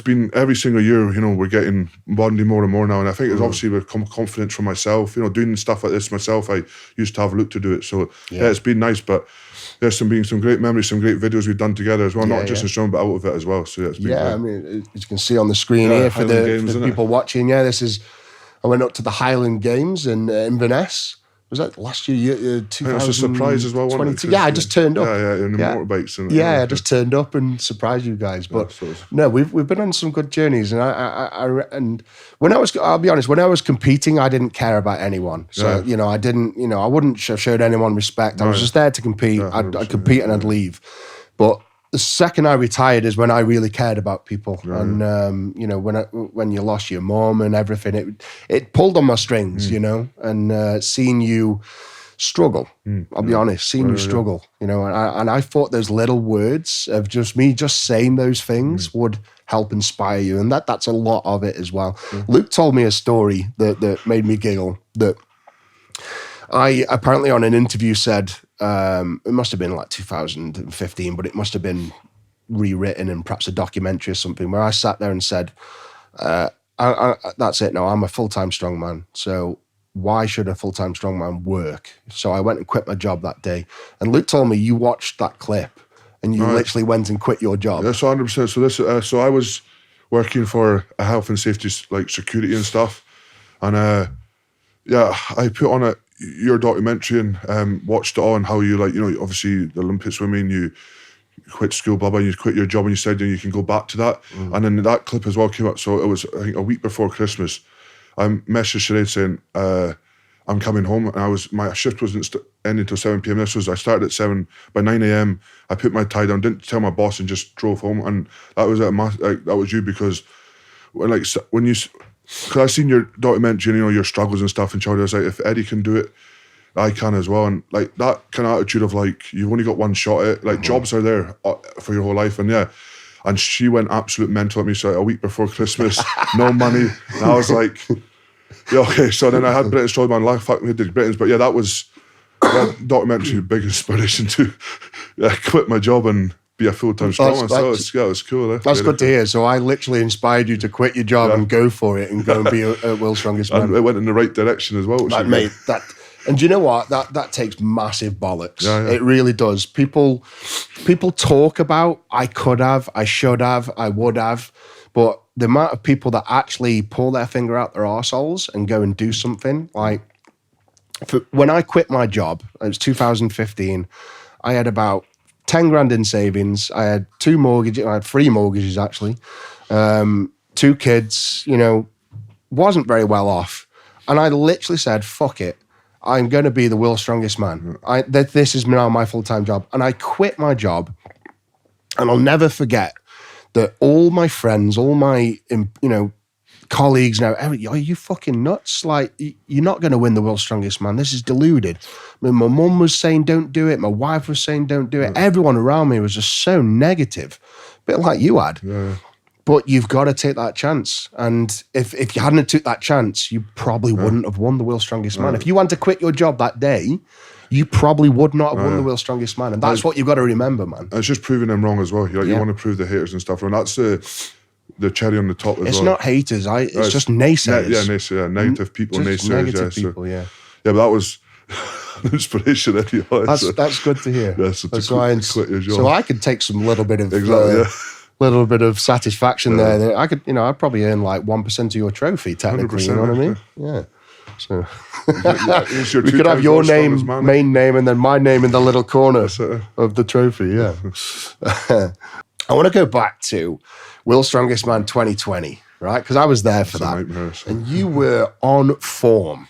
been every single year, you know, we're getting bonding more and more now. And I think it's obviously with confidence from myself, you know, doing stuff like this myself. I used to have Luke to do it. So yeah, it's been nice, but there's some great memories, some great videos we've done together as well, not just in Strong, but out of it as well. So yeah, it's been great. I mean, as you can see on the screen here for the people watching, I went up to the Highland Games in Inverness. Was that last year? 2022? It was a surprise as well, wasn't it? Yeah, I just turned up. In the motorbikes. And, I just turned up and surprised you guys. But no, we've been on some good journeys, and and I'll be honest, when I was competing, I didn't care about anyone. So you know, I wouldn't have showed anyone respect. I was just there to compete. I'd compete and I'd leave. But the second I retired is when I really cared about people, and you know, when you lost your mom and everything, it pulled on my strings, you know, and seeing you struggle. I'll be honest, seeing you struggle, you know, and I thought those little words of just me just saying those things would help inspire you, and that's a lot of it as well. Luke told me a story that made me giggle. That I apparently on an interview said, it must have been like 2015, but it must have been rewritten in perhaps a documentary or something, where I sat there and said, that's it, no, I'm a full-time strongman, so why should a full-time strongman work? So I went and quit my job that day. And Luke told me you watched that clip and you literally went and quit your job. That's 100%. So I was working for a health and safety, like security and stuff. And I put on your documentary and watched it all, and how you, like, you know, obviously the Olympic swimming, you quit school, blah, blah, you quit your job, and you said you can go back to that. And then that clip as well came up. So it was, I think, a week before Christmas. I messaged Sinead saying, I'm coming home. And my shift wasn't ending until 7 p.m. I started at 7. By 9 a.m, I put my tie down, didn't tell my boss, and just drove home. And that was that was you, because because I seen your documentary, you know, your struggles and stuff in childhood. I was like, if Eddie can do it, I can as well. And like that kind of attitude of like, you've only got one shot at it. Like jobs are there for your whole life. And yeah. And she went absolute mental at me. So a week before Christmas, no money. And I was like, yeah, okay. So then I had British Strongman Life, fuck me, did Britons. But yeah, that documentary, big inspiration to quit my job and be a full-time strongman. So it was cool. That's good to hear. So I literally inspired you to quit your job and go for it and go and be a world's strongest man. And it went in the right direction as well. And do you know what? That takes massive bollocks. Yeah. It really does. People talk about, I could have, I should have, I would have, but the amount of people that actually pull their finger out their arseholes and go and do something, like, when I quit my job, it was 2015, I had about 10 grand in savings. I had 2 mortgages. I had 3 mortgages, actually. 2 kids, you know, wasn't very well off. And I literally said, fuck it. I'm going to be the world's strongest man. This is now my full-time job. And I quit my job. And I'll never forget that all my friends, all my, you know, colleagues now, are you fucking nuts? Like, you're not going to win the world's strongest man. This is deluded. I mean, my mum was saying, don't do it. My wife was saying, don't do it. Everyone around me was just so negative. A bit like you had. Yeah. But you've got to take that chance. And if you hadn't took that chance, you probably wouldn't have won the world's strongest man. If you wanted to quit your job that day, you probably would not have won the world's strongest man. And that's what you've got to remember, man. It's just proving them wrong as well. You want to prove the haters and stuff. And that's the cherry on the top as well. It's not haters. It's just naysayers. Negative people, just naysayers. Negative people, yeah. Yeah, but that was an inspiration anyway. That's good to hear. Yeah, so quit your job. So I could take some little bit of satisfaction there. I could, you know, I'd probably earn like 1% of your trophy, technically. You know what I mean? Yeah. So we could have your name, main name, and then my name in the little corner of the trophy. Yeah. I want to go back to World's Strongest Man 2020, right? Because I was there for that, and you were on form.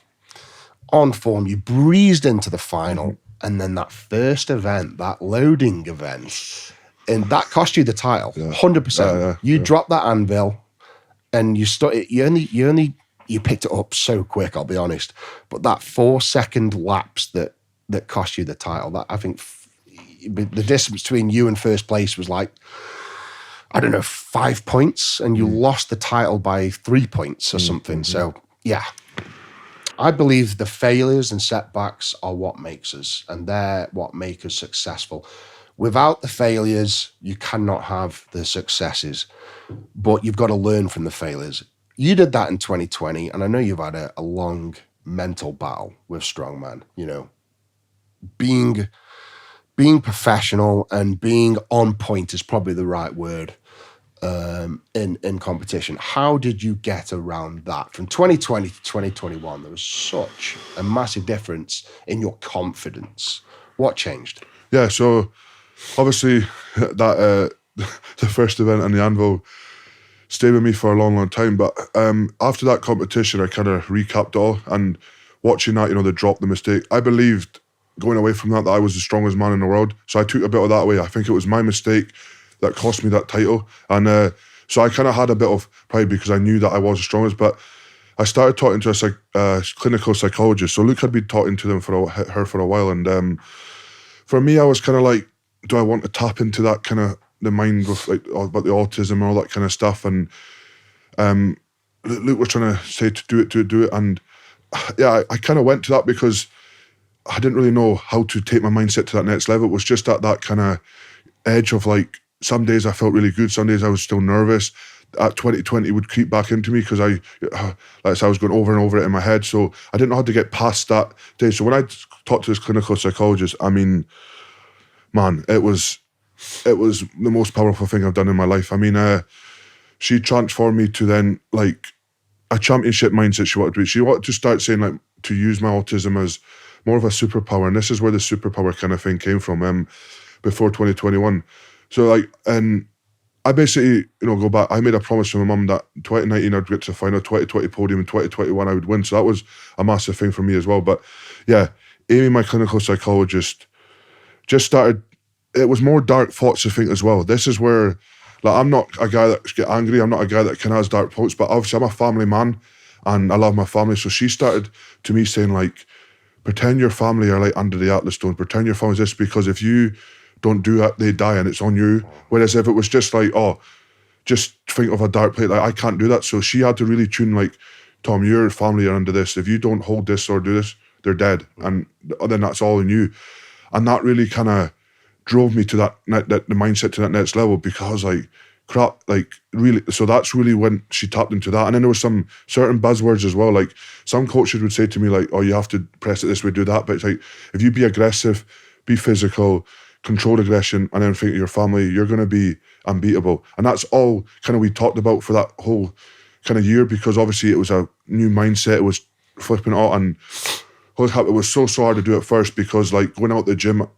On form, you breezed into the final, and then that first event, that loading event. And that cost you the title, 100%. You dropped that anvil, and you picked it up so quick. I'll be honest, but that 4-second lapse that cost you the title. That, I think, the distance between you and first place was like, I don't know, 5 points, and you lost the title by 3 points or something. So yeah, I believe the failures and setbacks are what makes us, and they're what make us successful. Without the failures, you cannot have the successes, but you've got to learn from the failures. You did that in 2020, and I know you've had a long mental battle with Strongman, you know, being professional and being on point is probably the right word in competition. How did you get around that? From 2020 to 2021, there was such a massive difference in your confidence. What changed? Yeah, so obviously that the first event on the Anvil stayed with me for a long, long time. But after that competition, I kind of recapped all, and watching that, you know, the drop, the mistake, I believed going away from that I was the strongest man in the world. So I took a bit of that away. I think it was my mistake that cost me that title. And so I kind of had a bit of pride because I knew that I was the strongest. But I started talking to a clinical psychologist. So Luke had been talking to her for a while. And for me, I was kind of like, do I want to tap into that kind of the mind with like about the autism and all that kind of stuff? And Luke was trying to say to do it. And yeah, I kind of went to that because I didn't really know how to take my mindset to that next level. It was just at that kind of edge of like, some days I felt really good, some days I was still nervous. At 2020 would creep back into me because I was going over and over it in my head. So I didn't know how to get past that day. So when I talked to this clinical psychologist, I mean, man, it was the most powerful thing I've done in my life. I mean, she transformed me to then like a championship mindset. She wanted to start saying like to use my autism as more of a superpower, and this is where the superpower kind of thing came from. Before 2021, so like, and I basically, you know, go back. I made a promise to my mum that 2019 I'd get to the final, 2020 podium, and 2021 I would win. So that was a massive thing for me as well. But yeah, Amy, my clinical psychologist, just started. It was more dark thoughts, I think, as well. This is where, like, I'm not a guy that get angry. I'm not a guy that kind of has dark thoughts. But obviously, I'm a family man, and I love my family. So she started to me saying like, pretend your family are like under the Atlas stone. Pretend your family's this, because if you don't do that, they die and it's on you. Whereas if it was just like, oh, just think of a dark plate, like I can't do that. So she had to really tune like, Tom, your family are under this. If you don't hold this or do this, they're dead. And then that's all on you. And that really kind of drove me to that the mindset to that next level, because like, crap, like really, so that's really when she tapped into that. And then there was some certain buzzwords as well. Like some coaches would say to me like, oh, you have to press it this way, do that. But it's like, if you be aggressive, be physical, controlled aggression, and then think of your family, you're going to be unbeatable. And that's all kind of we talked about for that whole kind of year, because obviously it was a new mindset. It was flipping it out, and holy crap, it was so hard to do at first, because like going out the gym,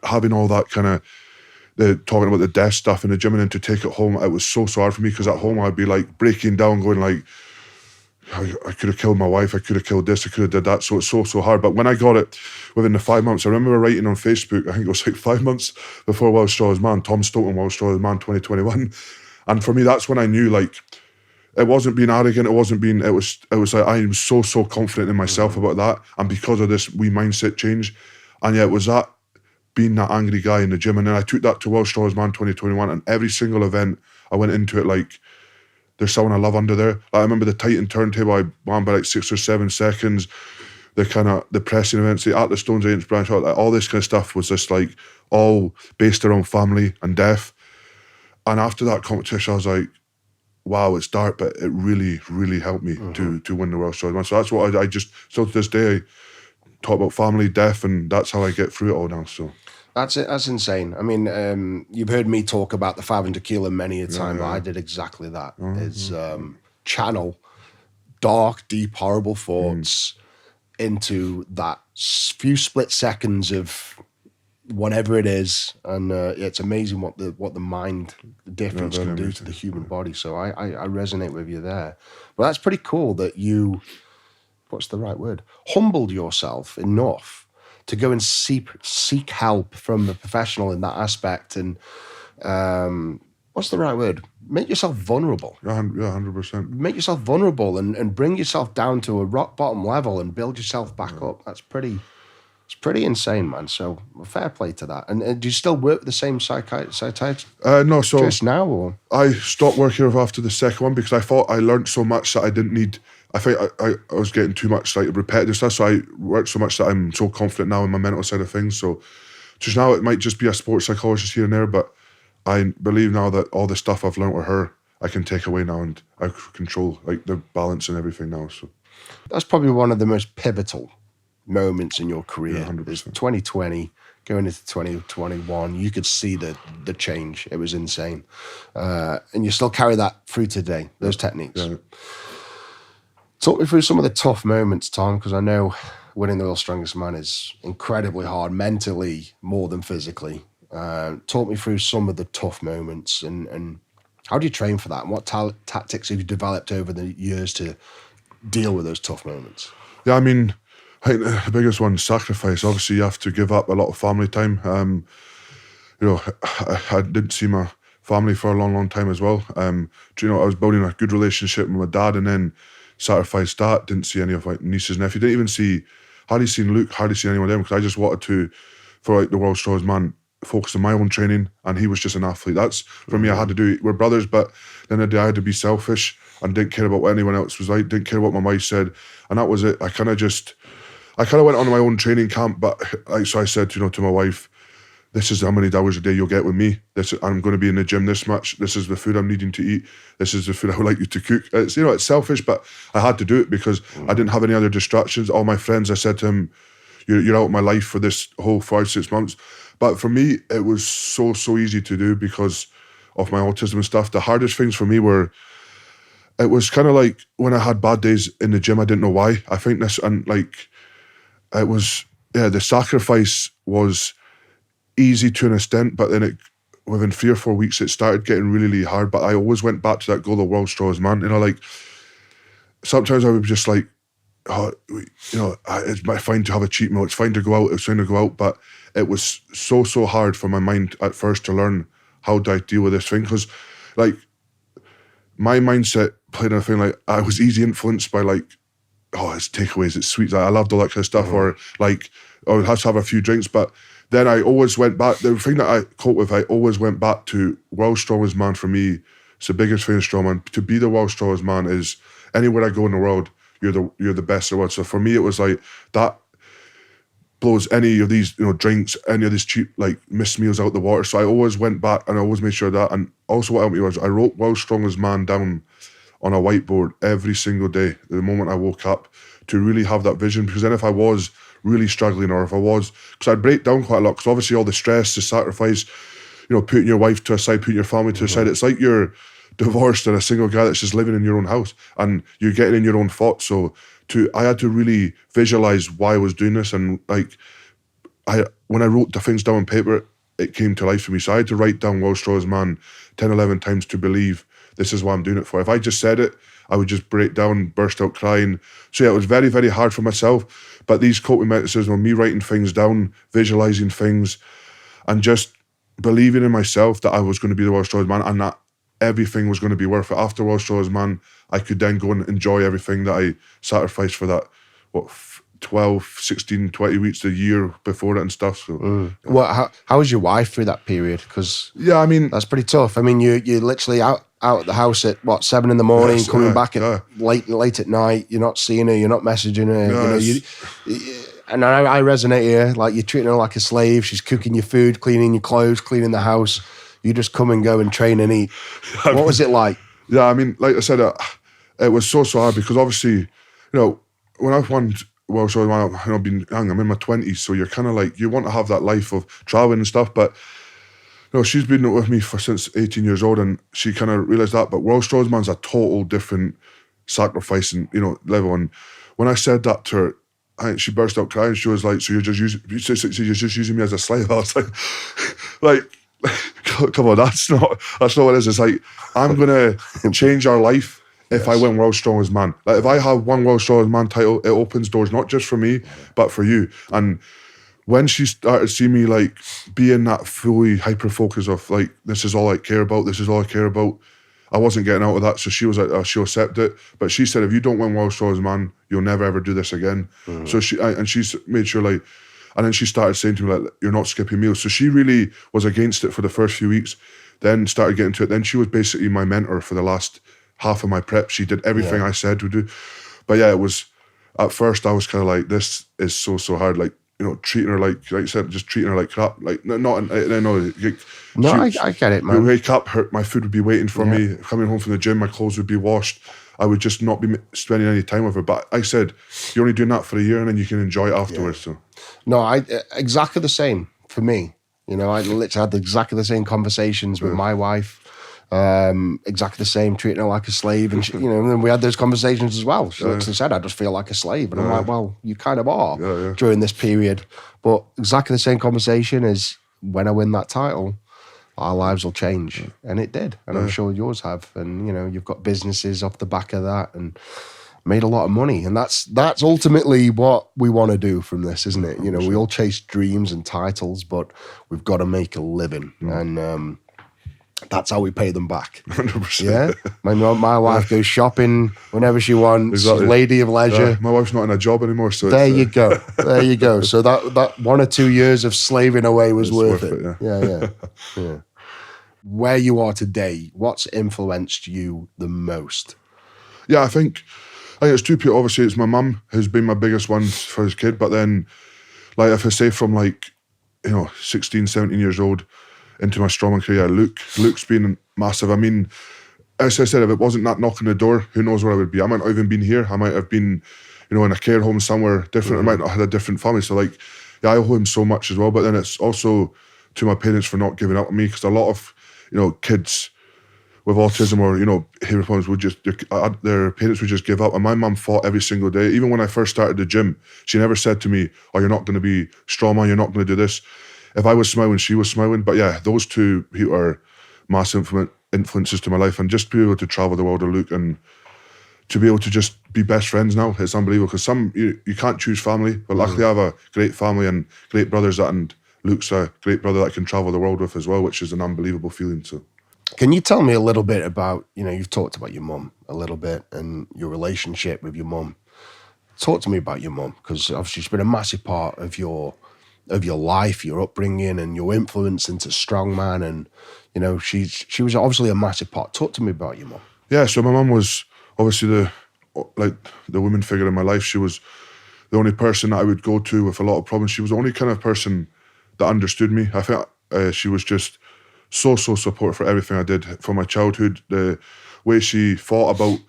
having all that kind of talking about the death stuff in the gym, and then to take it home, it was so hard for me, because at home I'd be like breaking down, going like, I could have killed my wife, I could have killed this, I could have did that. So it's so hard. But when I got it within the 5 months, I remember writing on Facebook, I think it was like 5 months before World's Strongest Man, Tom Stoltman, World's Strongest Man 2021. And for me, that's when I knew like, it wasn't being arrogant, it was like, I am so confident in myself about that. And because of this wee mindset change, and yeah, it was that, being that angry guy in the gym. And then I took that to World's Strongest Man 2021, and every single event I went into it like, there's someone I love under there. Like, I remember the Titan turntable, I won by like 6 or 7 seconds. The pressing events, the Atlas Stones, 8-inch branch, all this kind of stuff was just like all based around family and death. And after that competition, I was like, wow, it's dark, but it really, really helped me to win the World Strongest Man. So that's what I just, still to this day, I talk about family, death, and that's how I get through it all now. So that's it. That's insane. I mean, you've heard me talk about the 500 kilo many a time, but I did exactly that. Is channel dark, deep, horrible thoughts into that few split seconds of whatever it is, and it's amazing what the mind difference can do to the human body. So I resonate with you there. But that's pretty cool that you, what's the right word, humbled yourself enough to go and seek help from a professional in that aspect. And what's the right word? Make yourself vulnerable. Yeah, 100%. Make yourself vulnerable and bring yourself down to a rock bottom level and build yourself back up. It's pretty insane, man. So fair play to that. And do you still work with the same psychiatrist no, so now? Or? I stopped working with her after the second one, because I thought I learned so much that I didn't need I think I was getting too much like repetitive stuff, so I worked so much that I'm so confident now in my mental side of things. So just now it might just be a sports psychologist here and there, but I believe now that all the stuff I've learned with her, I can take away now, and I control like the balance and everything now. So That's probably one of the most pivotal moments in your career. Yeah, 100%. It's 2020 going into 2021. You could see the change. It was insane, and you still carry that through today. Those techniques. yeah. Talk me through some of the tough moments, Tom, because I know winning the World's Strongest Man is incredibly hard, mentally more than physically. Talk me through some of the tough moments and how do you train for that? And what tactics have you developed over the years to deal with those tough moments? Yeah, I mean, I think the biggest one is sacrifice. Obviously, you have to give up a lot of family time. You know, I didn't see my family for a long, long time as well. You know, I was building a good relationship with my dad, and then sacrificed that. Didn't see any of my nieces and nephews. Didn't even see, hardly seen Luke, hardly seen anyone of them, because I just wanted to, for like the World's Strongest Man, focus on my own training, and he was just an athlete. That's, for me, I had to do, we're brothers, but then the day I had to be selfish and didn't care about what anyone else was like, didn't care what my wife said, and that was it. I kind of went on my own training camp, but like, so I said, you know, to my wife, this is how many hours a day you'll get with me. I'm going to be in the gym this much. This is the food I'm needing to eat. This is the food I would like you to cook. It's, you know, it's selfish, but I had to do it because I didn't have any other distractions. All my friends, I said to him, you're out of my life for this whole 5-6 months. But for me, it was so easy to do because of my autism and stuff. The hardest things for me were, it was kind of like when I had bad days in the gym, I didn't know why. I think this, and like, it was, yeah, the sacrifice was easy to an extent, but then within 3 or 4 weeks, it started getting really, really hard. But I always went back to that goal of World's Strongest Man. You know, like, sometimes I would just like, oh, you know, it's fine to have a cheat meal. It's fine to go out. It's fine to go out. But it was so hard for my mind at first to learn how do I deal with this thing. Because, like, my mindset played a thing, like, I was easy influenced by, like, oh, it's takeaways, it's sweets. I loved all that kind of stuff. Or, like, I would have to have a few drinks. But then I always went back. The thing that I cope with, I always went back to World's Strongest Man. For me, it's the biggest thing in strongman. To be the World's Strongest Man is, anywhere I go in the world, you're the best in the world. So for me, it was like, that blows any of these, you know, drinks, any of these cheap, like, missed meals out the water. So I always went back and I always made sure that. And also what helped me was I wrote World's Strongest Man down on a whiteboard every single day, the moment I woke up, to really have that vision. Because then if I was really struggling, or if I was, because I'd break down quite a lot, because obviously all the stress, the sacrifice, you know, putting your wife to a side, putting your family to a side, it's like you're divorced and a single guy that's just living in your own house and you're getting in your own thoughts. So I had to really visualize why I was doing this, and like, when I wrote the things down on paper, it came to life for me. So I had to write down World's Strongest Man 10, 11 times to believe this is what I'm doing it for. If I just said it, I would just break down, burst out crying. So yeah, it was very, very hard for myself. But these coping mechanisms were me writing things down, visualizing things, and just believing in myself that I was going to be the World's Strongest Man, and that everything was going to be worth it. After World's Strongest Man, I could then go and enjoy everything that I sacrificed for that, 12, 16, 20 weeks, a year before it and stuff. So, Well, how was your wife through that period? Because yeah, I mean, that's pretty tough. I mean, you're literally out of the house at 7 in the morning, yes, coming back at yeah. late at night. You're not seeing her, you're not messaging her. Yes. And I resonate here. Like, you're treating her like a slave. She's cooking your food, cleaning your clothes, cleaning the house. You just come and go and train and eat. What was it like? Yeah, I mean, like I said, it was so hard, because obviously, you know, when I've won World Strongest Man, you know, I've been young, I'm in my 20s, so you're kind of like, you want to have that life of traveling and stuff, but you know, she's been with me since 18 years old, and she kind of realised that. But World Strongest Man's a total different sacrifice and, you know, level. And when I said that to her, she burst out crying. She was like, "So you're just using me as a slave?" I was like, come on, that's not what it is. It's like, I'm gonna change our life if I win World's Strongest Man. Like, if I have one World's Strongest Man title, it opens doors not just for me, but for you. And when she started seeing me like be in that fully hyper focus of like, this is all I care about, I wasn't getting out of that. So she was like, she'll accept it. But she said, if you don't win World's Strongest Man, you'll never ever do this again. So she's made sure, like, and then she started saying to me, like, you're not skipping meals. So she really was against it for the first few weeks, then started getting to it. Then she was basically my mentor for the last half of my prep. She did everything I said to do. But yeah, it was, at first I was kind of like, this is so hard. Like, you know, treating her like you said, just treating her like crap. Like, not, I know. No, I get it, man. We wake up, my food would be waiting for me. Coming home from the gym, my clothes would be washed. I would just not be spending any time with her. But I said, you're only doing that for a year and then you can enjoy it afterwards. So. No, exactly the same for me. You know, I literally had exactly the same conversations with my wife. Exactly the same, treating her like a slave. And, you know, and then we had those conversations as well. She actually said, I just feel like a slave. And I'm like, well, you kind of are during this period. But exactly the same conversation is when I win that title, our lives will change. And it did. And I'm sure yours have. And, you know, you've got businesses off the back of that and made a lot of money. And that's ultimately what we want to do from this, isn't it? You know, we all chase dreams and titles, but we've got to make a living. And that's how we pay them back. 100%. Yeah. My wife goes shopping whenever she wants. Exactly. Lady of leisure. My wife's not in a job anymore. So there you go. There you go. So that 1 or 2 years of slaving away was worth it. Yeah. Where you are today, what's influenced you the most? Yeah, I think it's two people. Obviously, it's my mum who's been my biggest one for his kid. But then, like, if I say from like, you know, 16, 17 years old into my strongman career, Luke's been massive. I mean, as I said, if it wasn't that knock on the door, who knows where I would be? I might not even been here. I might have been, you know, in a care home somewhere different. I might not have had a different family. So like, yeah, I owe him so much as well. But then it's also to my parents for not giving up on me, because a lot of, you know, kids with autism or, you know, behavior problems would just, their parents would just give up. And my mum fought every single day. Even when I first started the gym, she never said to me, oh, you're not going to be strongman, you're not going to do this. If I was smiling, she was smiling. But yeah, those two people are massive influences to my life. And just to be able to travel the world with Luke and to be able to just be best friends now, it's unbelievable. Because you can't choose family, but luckily I have a great family and great brothers, and Luke's a great brother that I can travel the world with as well, which is an unbelievable feeling. So, can you tell me a little bit about, you know, you've talked about your mum a little bit and your relationship with your mum. Talk to me about your mum, because obviously she's been a massive part of your life, your upbringing, and your influence into strongman. And, you know, she was obviously a massive part. Talk to me about your mum. Yeah, so my mum was obviously the woman figure in my life. She was the only person that I would go to with a lot of problems. She was the only kind of person that understood me. I think she was just so supportive for everything I did from my childhood. The way she fought about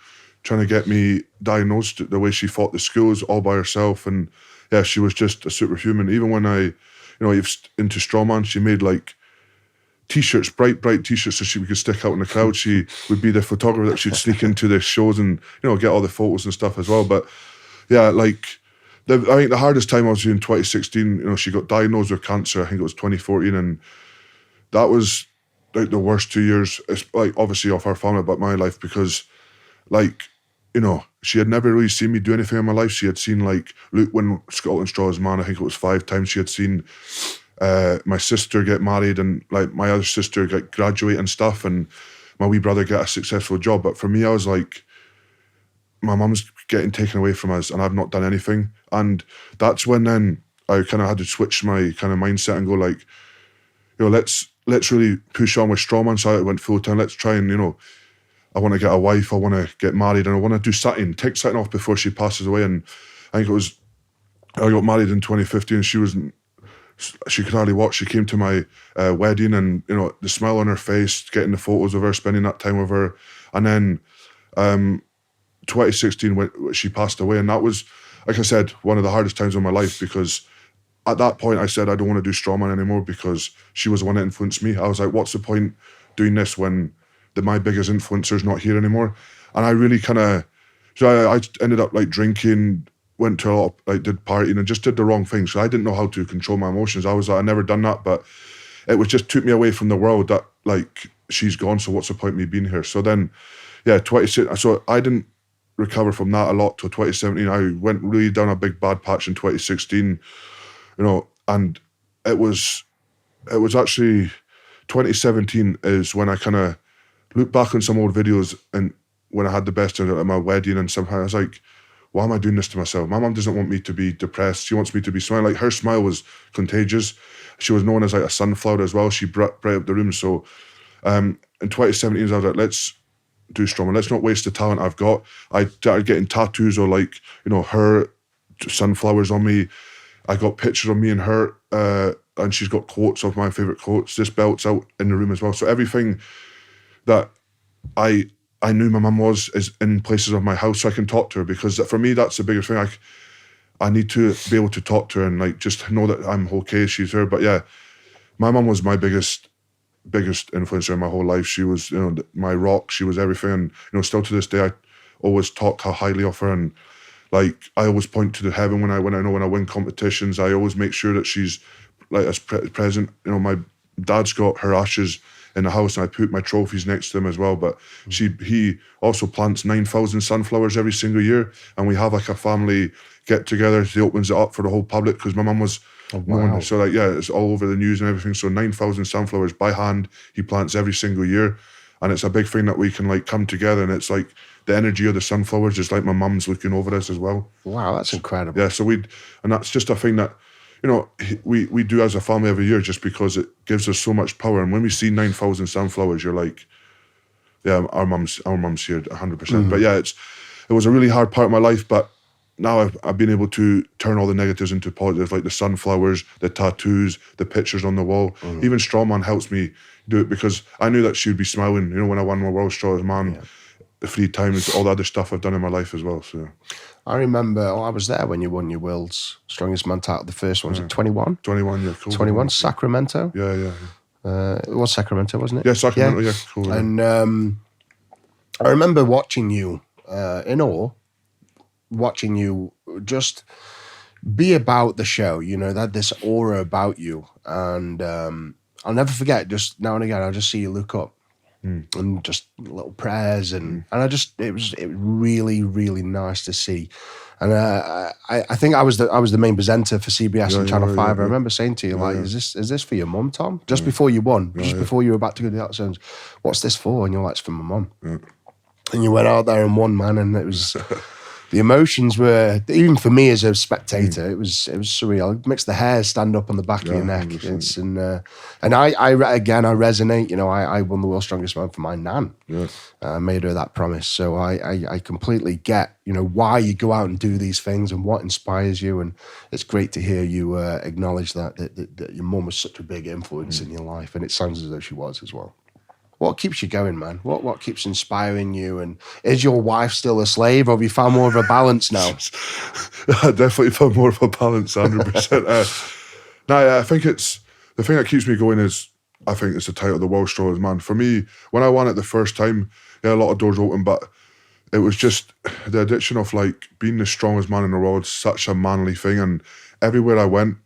trying to get me diagnosed, the way she fought the schools all by herself, and yeah, she was just a superhuman. Even when I, you know, into strongman, she made like t-shirts, bright t-shirts, so we could stick out in the crowd. She would be the photographer that she'd sneak into the shows and, you know, get all the photos and stuff as well. But yeah, like, I think the hardest time I was in 2016, you know, she got diagnosed with cancer. I think it was 2014, and that was like the worst 2 years. It's like obviously of her family, but my life, because like, you know, she had never really seen me do anything in my life. She had seen like Luke win Scotland Straw's man, I think it was 5 times. She had seen my sister get married and like my other sister get graduate and stuff, and my wee brother get a successful job. But for me, I was like, my mum's getting taken away from us and I've not done anything. And that's when then I kind of had to switch my kind of mindset and go like, you know, let's really push on with strongman. So I went full time. Let's try and, you know, I want to get a wife, I want to get married, and I want to do something, take something off before she passes away. And I think I got married in 2015. She could hardly walk. She came to my wedding, and, you know, the smile on her face, getting the photos of her, spending that time with her. And then 2016, when she passed away, and that was, like I said, one of the hardest times of my life, because at that point I said I don't want to do strongman anymore, because she was the one that influenced me. I was like, what's the point doing this when my biggest influencer's not here anymore? And I really kind of, so I ended up like drinking, went to a lot of, like, did partying and just did the wrong thing. So I didn't know how to control my emotions. I was like, I never done that, but it was just took me away from the world that like, she's gone, so what's the point of me being here? So then, yeah, so I didn't recover from that a lot till 2017. I went really down a big bad patch in 2016, you know, and it was actually 2017 is when I kind of look back on some old videos, and when I had the best of it at my wedding, and somehow I was like, why am I doing this to myself? My mum doesn't want me to be depressed. She wants me to be smiling. Like, her smile was contagious. She was known as like a sunflower as well. She bright up the room. So in 2017, I was like, let's do strongman. Let's not waste the talent I've got. I started getting tattoos or like, her sunflowers on me. I got pictures of me and her, and she's got quotes of my favorite quotes. This belt's out in the room as well. So everything that I knew my mum is in places of my house, so I can talk to her, because for me that's the biggest thing. I need to be able to talk to her and like just know that I'm okay, she's here. But yeah, my mum was my biggest influencer in my whole life. She was, my rock. She was everything. And still to this day, I always talk how highly of her, and like I always point to the heaven when I win competitions. I always make sure that she's like as present. My dad's got her ashes in the house, and I put my trophies next to them as well. But he also plants 9,000 sunflowers every single year, and we have like a family get together. He opens it up for the whole public because my mum was. Oh, wow. So like, yeah, it's all over the news and everything. So 9,000 sunflowers by hand he plants every single year, and it's a big thing that we can like come together, and it's like the energy of the sunflowers is like my mum's looking over us as well. Wow, that's incredible. Yeah, so and that's just a thing that we do as a family every year, just because it gives us so much power. And when we see 9,000 sunflowers, you're like, yeah, our mum's here 100%. But yeah, it was a really hard part of my life, but now I've been able to turn all the negatives into positives, like the sunflowers, the tattoos, the pictures on the wall. Even Strongman helps me do it, because I knew that she would be smiling, when I won my World's Strongest Man, the 3 times, all the other stuff I've done in my life as well. So I remember, I was there when you won your World's Strongest Man title, the first one. Was it 21? 21, yeah. Cool. 21, Sacramento? Yeah. It was Sacramento, wasn't it? Yeah, Sacramento, yeah. Cool. Yeah. And I remember watching you in awe, watching you just be about the show, that had this aura about you. And I'll never forget, just now and again, I'll just see you look up and just little prayers. And it was really, really nice to see. And I think I was the main presenter for CBS and Channel 5. I remember saying to you, is this for your mum, Tom? Just before you won, just before you were about to go to the elections, what's this for? And you're like, it's for my mum. Yeah. And you went out there and won, man, and it was... The emotions were, even for me as a spectator, it was surreal. It makes the hairs stand up on the back of your neck. And I resonate. I won the World's Strongest Man for my nan. Yeah. Made her that promise. So I completely get, why you go out and do these things and what inspires you. And it's great to hear you acknowledge that your mum was such a big influence in your life. And it sounds as though she was as well. What keeps you going, man? What keeps inspiring you? And is your wife still a slave, or have you found more of a balance now? I definitely found more of a balance, 100%. I think it's the thing that keeps me going is, I think it's the title, the World's Strongest Man. For me, when I won it the first time, a lot of doors open, but it was just the addiction of like being the strongest man in the world, such a manly thing. And everywhere I went,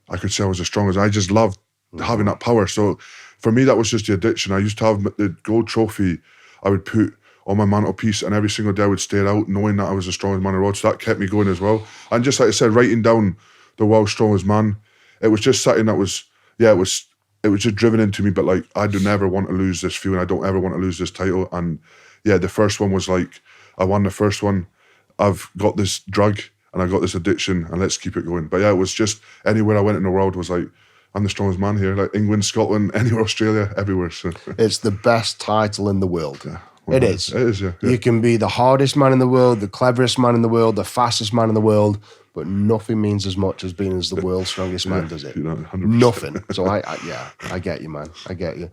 I could say I was the strongest. I just loved having that power. So for me, that was just the addiction. I used to have the gold trophy I would put on my mantelpiece, and every single day I would stare out knowing that I was the strongest man in the world. So that kept me going as well. And just like I said, writing down the World's Strongest Man, it was just something that was, it was just driven into me. But like, I do never want to lose this feeling. I don't ever want to lose this title. And yeah, the first one was like, I won the first one. I've got this drug and I got this addiction, and let's keep it going. But yeah, it was just anywhere I went in the world was like, I'm the strongest man here, like England, Scotland, anywhere, Australia, everywhere. So it's the best title in the world. Yeah, well, it is. It is, yeah. You can be the hardest man in the world, the cleverest man in the world, the fastest man in the world, but nothing means as much as being as the world's strongest man, does it? 100%. Nothing. So I get you, man. I get you.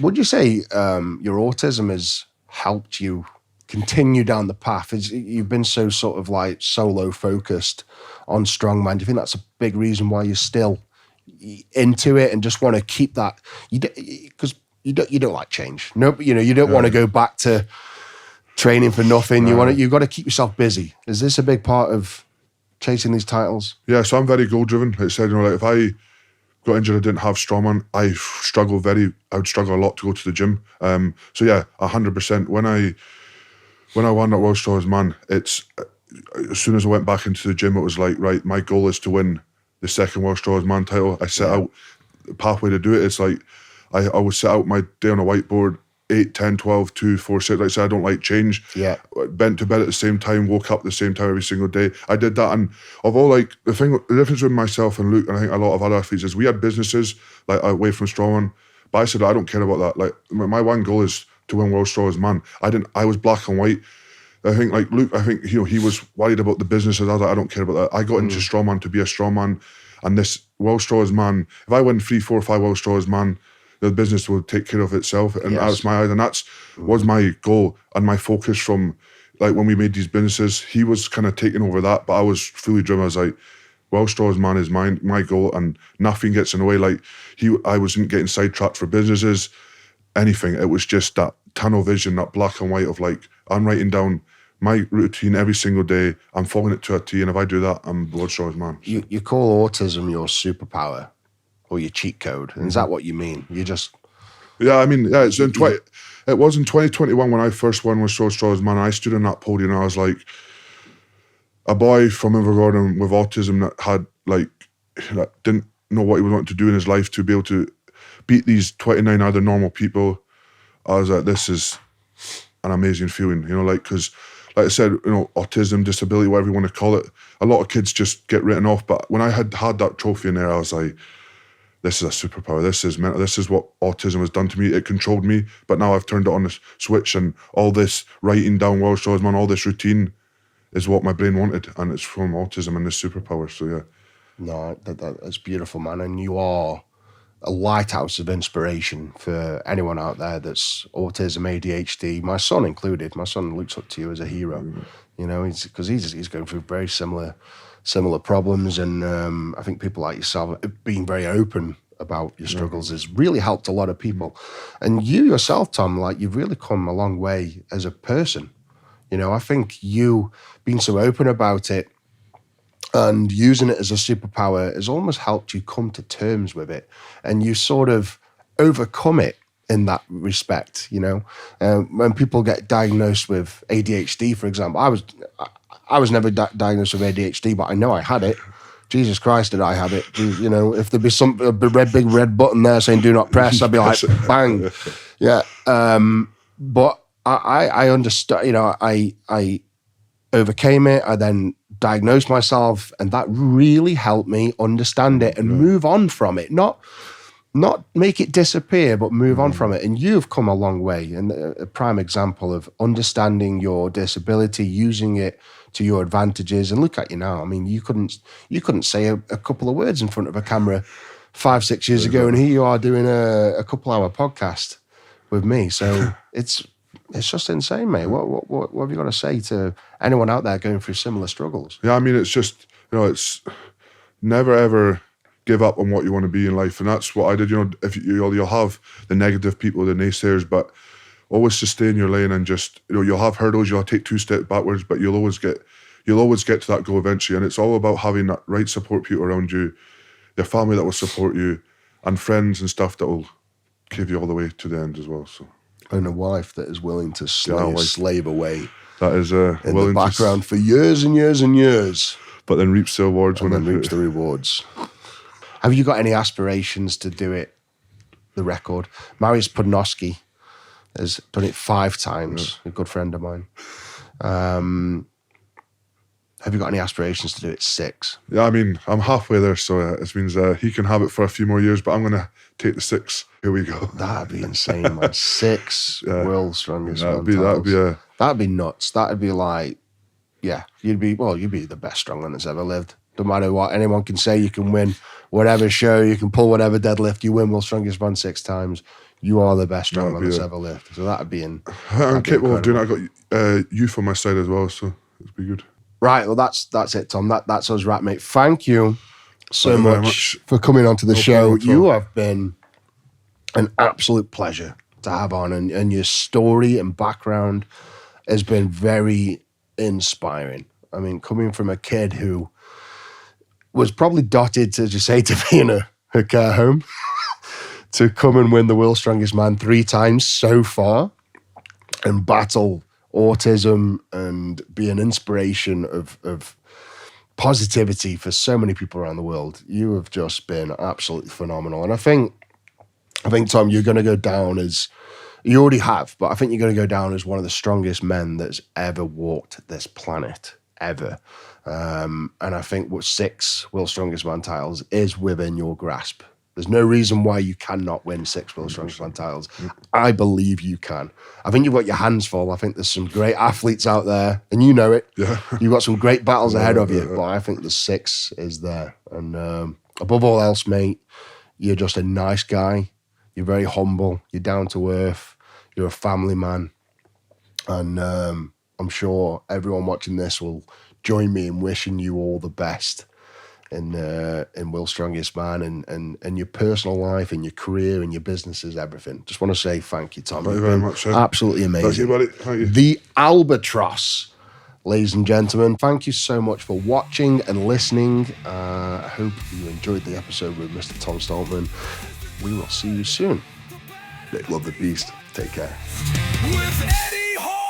Would you say your autism has helped you continue down the path? You've been so sort of like solo focused on strongman. Do you think that's a big reason why you're still into it and just want to keep that? Because you don't like change. No, you don't want to go back to training for nothing. You've got to keep yourself busy. Is this a big part of chasing these titles? Yeah, so I'm very goal driven. Like I said, like if I got injured, I didn't have strongman, I would struggle a lot to go to the gym. So yeah, 100%. When I won that World's Strongest Man, it's as soon as I went back into the gym, it was like, right, my goal is to win the second World's Strongest Man title. I set out the pathway to do it. It's like I always set out my day on a whiteboard, 8, 10, 12, 2, 4, 6. Like I said, I don't like change. Yeah. Bent to bed at the same time, woke up at the same time every single day. I did that. And although like the difference with myself and Luke, and I think a lot of other athletes, is we had businesses like away from strongman. But I said, I don't care about that. Like my one goal is to win World's Strongest Man. I was black and white. I think like Luke, he was worried about the businesses. I was like, I don't care about that. I got into strongman to be a strongman, and this World's Strongest Man, if I win 3, 4, 5 World's Strongest Man, the business will take care of itself. And that's my eyes, and that's was my goal and my focus from like when we made these businesses. He was kind of taking over that, but I was fully driven. I was like, World's Strongest Man is my goal, and nothing gets in the way. Like I wasn't getting sidetracked for businesses, anything. It was just that tunnel vision, that black and white of like, I'm writing down my routine every single day. I'm following it to a T, and if I do that, I'm the world's strongest man. You call autism your superpower or your cheat code, and is that what you mean? You just... Yeah, I mean, yeah, it was in 2021 when I first won with World's Strongest Man. I stood on that podium and I was like, a boy from Invergordon with autism that didn't know what he wanted to do in his life, to be able to beat these 29 other normal people. I was like, this is an amazing feeling, because like I said, autism, disability, whatever you want to call it, a lot of kids just get written off. But when I had that trophy in there, I was like, this is a superpower. This is mental. This is what autism has done to me. It controlled me, but now I've turned it on the switch, and all this writing down World Strongest Man, all this routine is what my brain wanted, and it's from autism and this superpower. So yeah. No, that's beautiful, man. And you are a lighthouse of inspiration for anyone out there that's autism, ADHD, my son included. My son looks up to you as a hero, because he's going through very similar problems. And I think people like yourself being very open about your struggles has really helped a lot of people. And you yourself, Tom, like you've really come a long way as a person. I think you being so open about it and using it as a superpower has almost helped you come to terms with it, and you sort of overcome it in that respect. When people get diagnosed with ADHD, for example, I was never diagnosed with ADHD, but I know I had it. Jesus Christ, did I have it? If there'd be big red button there saying "Do not press," I'd be like, bang, yeah. But I understood. I overcame it. I then diagnosed myself, and that really helped me understand it and move on from it. Not make it disappear, but move on from it. And you've come a long way, and a prime example of understanding your disability, using it to your advantages. And look at you now. I mean, you couldn't say a couple of words in front of a camera 5-6 years ago, and here you are doing a couple-hour podcast with me. So it's just insane, mate. What have you got to say to anyone out there going through similar struggles? Yeah, I mean, it's just, it's never, ever give up on what you want to be in life. And that's what I did. If you'll have the negative people, the naysayers, but always just stay in your lane and just, you'll have hurdles, you'll take 2 steps backwards, but you'll always get to that goal eventually. And it's all about having that right support people around you, your family that will support you, and friends and stuff that will give you all the way to the end as well. So. And a wife that is willing to slave away. That is in the background for years and years and years. But then reaps the awards. Reaps the rewards. Have you got any aspirations to do it, the record? Mariusz Podnoski has done it 5 times, a good friend of mine. Have you got any aspirations to do it 6? Yeah, I mean, I'm halfway there, so it means he can have it for a few more years, but I'm going to take the 6. Here we go. That'd be insane, man. 6 world's strongest man. That'd be nuts. That'd be like, you'd be the best strongman that's ever lived. No matter what anyone can say, you can win whatever show, you can pull whatever deadlift, you win world's strongest man 6 times. You are the best strongman that's ever lived. So that'd be I'm capable of doing it. I got youth on my side as well, so it'd be good. Right, well, that's it, Tom. That's us wrapped, mate. Thank you so much for coming onto the show. You have been an absolute pleasure to have on, and your story and background has been very inspiring. I mean, coming from a kid who was probably dotted, as you say, to be in a care home, to come and win the world's strongest man 3 times so far and battle autism and be an inspiration of positivity for so many people around the world. You have just been absolutely phenomenal. And I think, Tom, you're going to go down as, you already have, but I think you're going to go down as one of the strongest men that's ever walked this planet, ever. And I think 6 world's strongest man titles is within your grasp. There's no reason why you cannot win 6 World Strongest Man titles. I believe you can. I think you've got your hands full. I think there's some great athletes out there, and you know it. Yeah. You've got some great battles ahead of you, but I think the 6 is there. And above all else, mate, you're just a nice guy. You're very humble. You're down to earth. You're a family man. And I'm sure everyone watching this will join me in wishing you all the best in World's Strongest Man and your personal life and your career and your businesses, everything. Just want to say thank you, Tom. Thank you very much, sir. Absolutely amazing. Thank you, buddy. Thank you. The Albatross, ladies and gentlemen. Thank you so much for watching and listening. I hope you enjoyed the episode with Mr. Tom Stoltman. We will see you soon. Love the beast. Take care. With Eddie Hall.